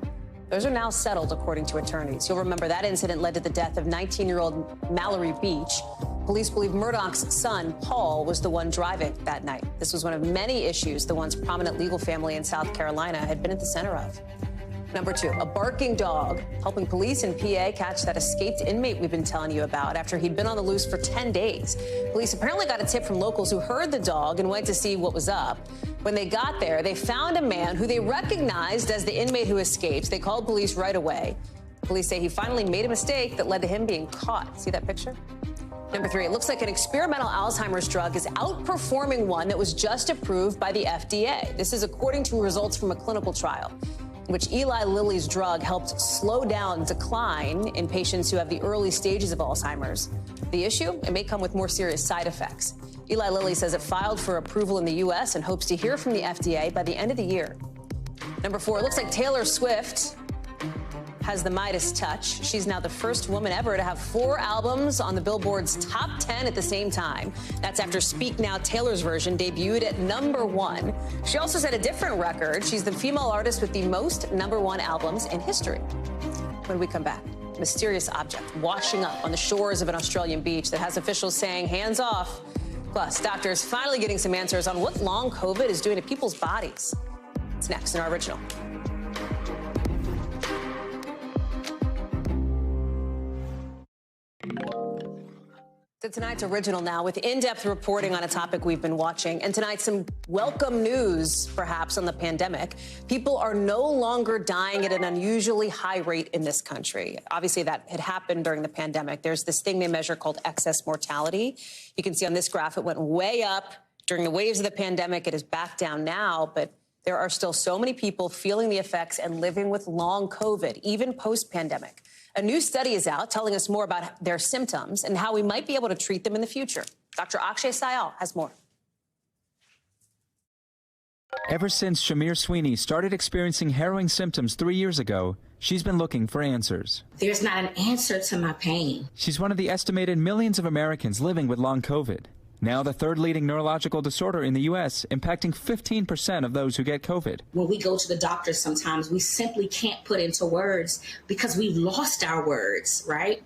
Speaker 1: Those are now settled, according to attorneys. You'll remember that incident led to the death of 19-year-old Mallory Beach. Police believe Murdaugh's son, Paul, was the one driving that night. This was one of many issues the once prominent legal family in South Carolina had been at the center of. Number 2, a barking dog helping police in PA catch that escaped inmate we've been telling you about after he'd been on the loose for 10 days. Police apparently got a tip from locals who heard the dog and went to see what was up. When they got there, they found a man who they recognized as the inmate who escaped. They called police right away. Police say he finally made a mistake that led to him being caught. See that picture? Number 3, it looks like an experimental Alzheimer's drug is outperforming one that was just approved by the FDA. This is according to results from a clinical trial in which Eli Lilly's drug helped slow down decline in patients who have the early stages of Alzheimer's. The issue? It may come with more serious side effects. Eli Lilly says it filed for approval in the U.S. and hopes to hear from the FDA by the end of the year. Number 4, it looks like Taylor Swift has the Midas touch. She's now the first woman ever to have 4 albums on the Billboard's top 10 at the same time. That's after Speak Now, Taylor's version, debuted at number 1. She also set a different record. She's the female artist with the most number 1 albums in history. When we come back, mysterious object washing up on the shores of an Australian beach that has officials saying hands off. Plus, doctors finally getting some answers on what long COVID is doing to people's bodies. It's next in our original. So tonight's original now with in-depth reporting on a topic we've been watching. And tonight, some welcome news, perhaps, on the pandemic. People are no longer dying at an unusually high rate in this country. Obviously, that had happened during the pandemic. There's this thing they measure called excess mortality. You can see on this graph, it went way up during the waves of the pandemic. It is back down now, but there are still so many people feeling the effects and living with long COVID, even post-pandemic. A new study is out telling us more about their symptoms and how we might be able to treat them in the future. Dr. Akshay Syal has more.
Speaker 3: Ever since Shamir Sweeney started experiencing harrowing symptoms 3 years ago, she's been looking for answers.
Speaker 5: There's not an answer to my pain.
Speaker 3: She's one of the estimated millions of Americans living with long COVID. Now the 3rd leading neurological disorder in the U.S., impacting 15% of those who get COVID.
Speaker 5: When we go to the doctor sometimes, we simply can't put into words because we've lost our words, right?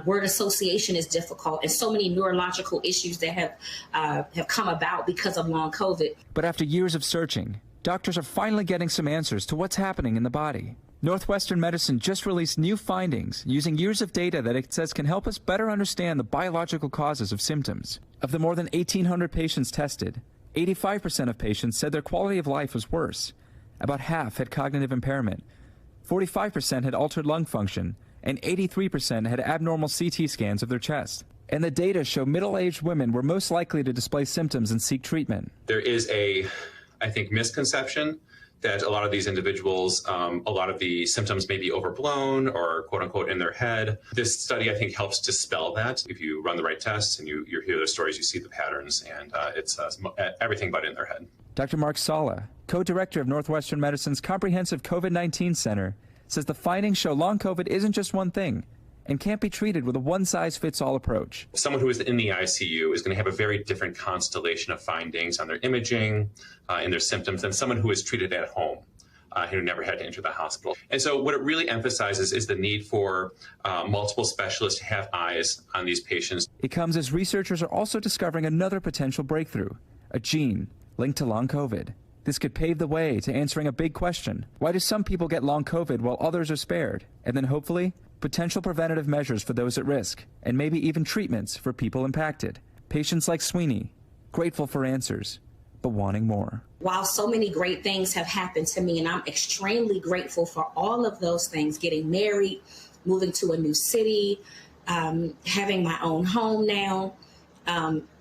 Speaker 5: Word association is difficult, and so many neurological issues that have come about because of long COVID.
Speaker 3: But after years of searching, doctors are finally getting some answers to what's happening in the body. Northwestern Medicine just released new findings using years of data that it says can help us better understand the biological causes of symptoms. Of the more than 1,800 patients tested, 85% of patients said their quality of life was worse. About half had cognitive impairment, 45% had altered lung function, and 83% had abnormal CT scans of their chest. And the data show middle-aged women were most likely to display symptoms and seek treatment.
Speaker 18: There is I think, misconception that a lot of these individuals, a lot of the symptoms may be overblown or quote unquote in their head. This study, I think, helps dispel that. If you run the right tests and you hear the stories, you see the patterns, and it's everything but in their head.
Speaker 3: Dr. Mark Sala, co-director of Northwestern Medicine's Comprehensive COVID-19 Center, says the findings show long COVID isn't just one thing and can't be treated with a one-size-fits-all approach.
Speaker 18: Someone who is in the ICU is going to have a very different constellation of findings on their imaging and their symptoms than someone who is treated at home, who never had to enter the hospital. And so what it really emphasizes is the need for multiple specialists to have eyes on these patients.
Speaker 3: It comes as researchers are also discovering another potential breakthrough, a gene linked to long COVID. This could pave the way to answering a big question. Why do some people get long COVID while others are spared? And then hopefully, potential preventative measures for those at risk, and maybe even treatments for people impacted. Patients like Sweeney, grateful for answers, but wanting more.
Speaker 5: While so many great things have happened to me, and I'm extremely grateful for all of those things, getting married, moving to a new city, having my own home now,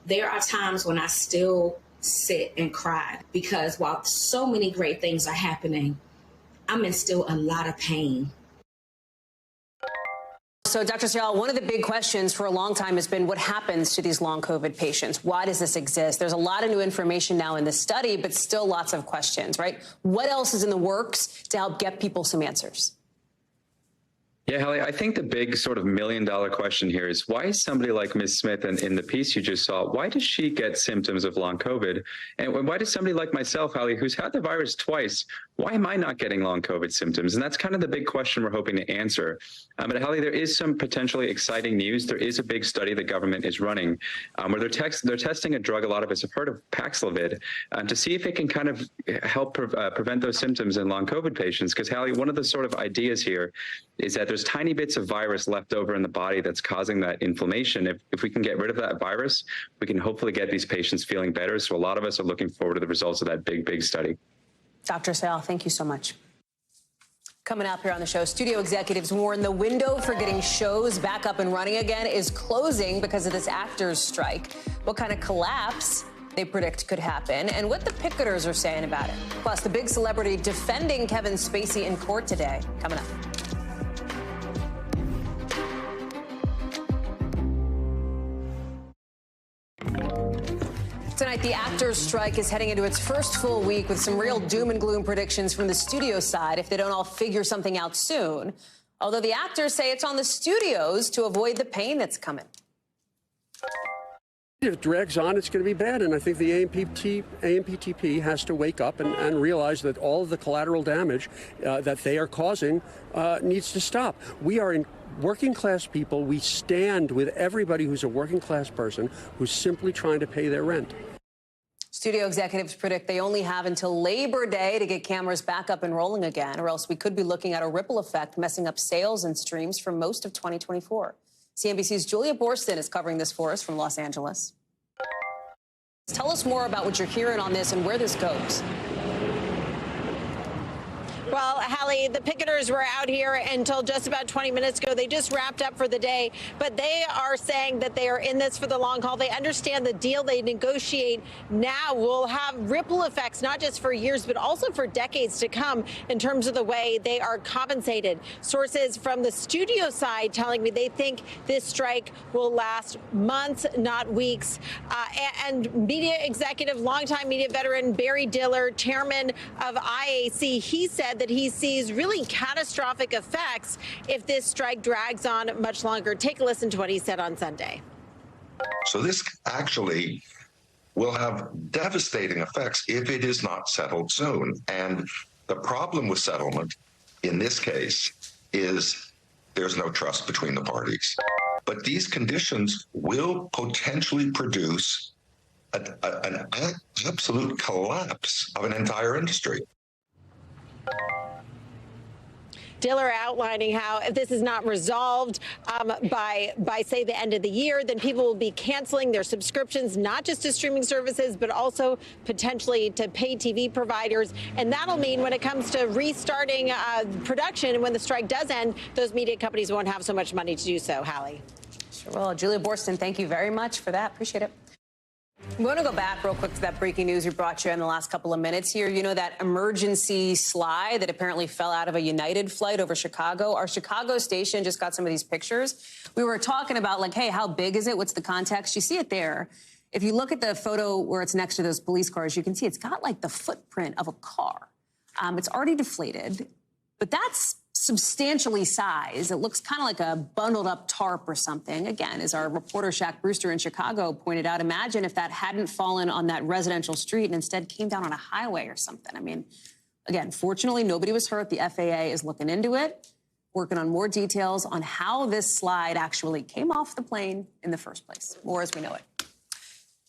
Speaker 5: there are times when I still sit and cry because while so many great things are happening, I'm in still a lot of pain.
Speaker 1: So, Dr. Sayal, one of the big questions for a long time has been what happens to these long COVID patients? Why does this exist? There's a lot of new information now in this study, but still lots of questions, right? What else is in the works to help get people some answers?
Speaker 6: Yeah, Hallie, I think the big sort of million-dollar question here is why is somebody like Ms. Smith in the piece you just saw, why does she get symptoms of long COVID? And why does somebody like myself, Hallie, who's had the virus twice, why am I not getting long COVID symptoms? And that's kind of the big question we're hoping to answer. But Hallie, there is some potentially exciting news. There is a big study the government is running where they're testing a drug a lot of us have heard of, Paxlovid, to see if it can kind of help prevent those symptoms in long COVID patients. Because Hallie, one of the sort of ideas here is that there's tiny bits of virus left over in the body that's causing that inflammation. If we can get rid of that virus, we can hopefully get these patients feeling better. So a lot of us are looking forward to the results of that big study.
Speaker 1: Dr. Sayal, thank you so much. Coming up here on the show, studio executives warn the window for getting shows back up and running again is closing because of this actors' strike. What kind of collapse they predict could happen and what the picketers are saying about it. Plus, the big celebrity defending Kevin Spacey in court today. Coming up. Tonight, the actors' strike is heading into its first full week with some real doom and gloom predictions from the studio side if they don't all figure something out soon. Although the actors say it's on the studios to avoid the pain that's coming.
Speaker 27: If it drags on, it's going to be bad. And I think the AMPTP has to wake up and realize that all of the collateral damage that they are causing needs to stop. We are in working class people. We stand with everybody who's a working class person who's simply trying to pay their rent.
Speaker 1: Studio executives predict they only have until Labor Day to get cameras back up and rolling again, or else we could be looking at a ripple effect messing up sales and streams for most of 2024. CNBC's Julia Borston is covering this for us from Los Angeles. Tell us more about what you're hearing on this and where this goes.
Speaker 7: Well, Hallie, the picketers were out here until just about 20 minutes ago. They just wrapped up for the day, but they are saying that they are in this for the long haul. They understand the deal they negotiate now will have ripple effects, not just for years, but also for decades to come in terms of the way they are compensated. Sources from the studio side telling me they think this strike will last months, not weeks. And media executive, longtime media veteran Barry Diller, chairman of IAC, he said that he sees really catastrophic effects if this strike drags on much longer. Take a listen to what he said on Sunday.
Speaker 8: So this actually will have devastating effects if it is not settled soon. And the problem with settlement in this case is there's no trust between the parties. But these conditions will potentially produce an absolute collapse of an entire industry.
Speaker 7: Diller outlining how if this is not resolved by say the end of the year, then people will be canceling their subscriptions, not just to streaming services, but also potentially to pay TV providers. And that'll mean when it comes to restarting production and when the strike does end, those media companies won't have so much money to do so. Hallie.
Speaker 1: Sure. Well, Julia Borston, thank you very much for that. Appreciate it. We want to go back real quick to that breaking news we brought you in the last couple of minutes here. You know, that emergency slide that apparently fell out of a United flight over Chicago. Our Chicago station just got some of these pictures. We were talking about, like, hey, how big is it? What's the context? You see it there. If you look at the photo where it's next to those police cars, you can see it's got like the footprint of a car. It's already deflated, but that's substantially sized. It looks kind of like a bundled up tarp or something. Again, as our reporter Shaq Brewster in Chicago pointed out, imagine if that hadn't fallen on that residential street and instead came down on a highway or something. I mean, again, fortunately, nobody was hurt. The FAA is looking into it, working on more details on how this slide actually came off the plane in the first place. More as we know it.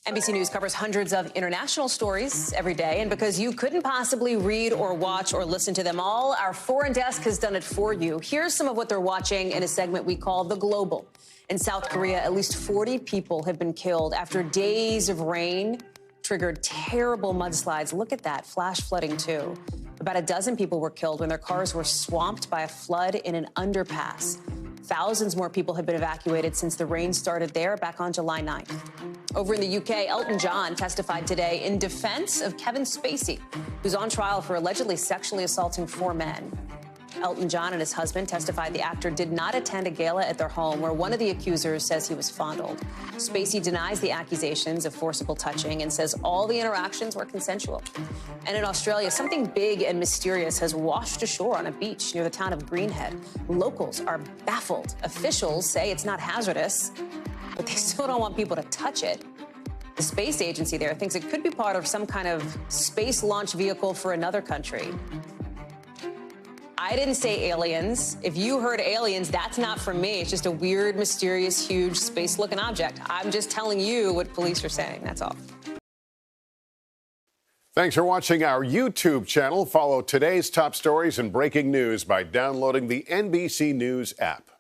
Speaker 1: NBC News covers hundreds of international stories every day, and because you couldn't possibly read or watch or listen to them all, our foreign desk has done it for you. Here's some of what they're watching in a segment we call The Global. In South Korea, at least 40 people have been killed after days of rain triggered terrible mudslides. Look at that, flash flooding too. About a dozen people were killed when their cars were swamped by a flood in an underpass. Thousands more people have been evacuated since the rain started there back on July 9th. Over in the UK, Elton John testified today in defense of Kevin Spacey, who's on trial for allegedly sexually assaulting 4 men. Elton John and his husband testified the actor did not attend a gala at their home where one of the accusers says he was fondled. Spacey denies the accusations of forcible touching and says all the interactions were consensual. And in Australia, something big and mysterious has washed ashore on a beach near the town of Greenhead. Locals are baffled. Officials say it's not hazardous, but they still don't want people to touch it. The space agency there thinks it could be part of some kind of space launch vehicle for another country. I didn't say aliens. If you heard aliens, that's not from me. It's just a weird, mysterious, huge space-looking object. I'm just telling you what police are saying. That's all.
Speaker 9: Thanks for watching our YouTube channel. Follow today's top stories and breaking news by downloading the NBC News app.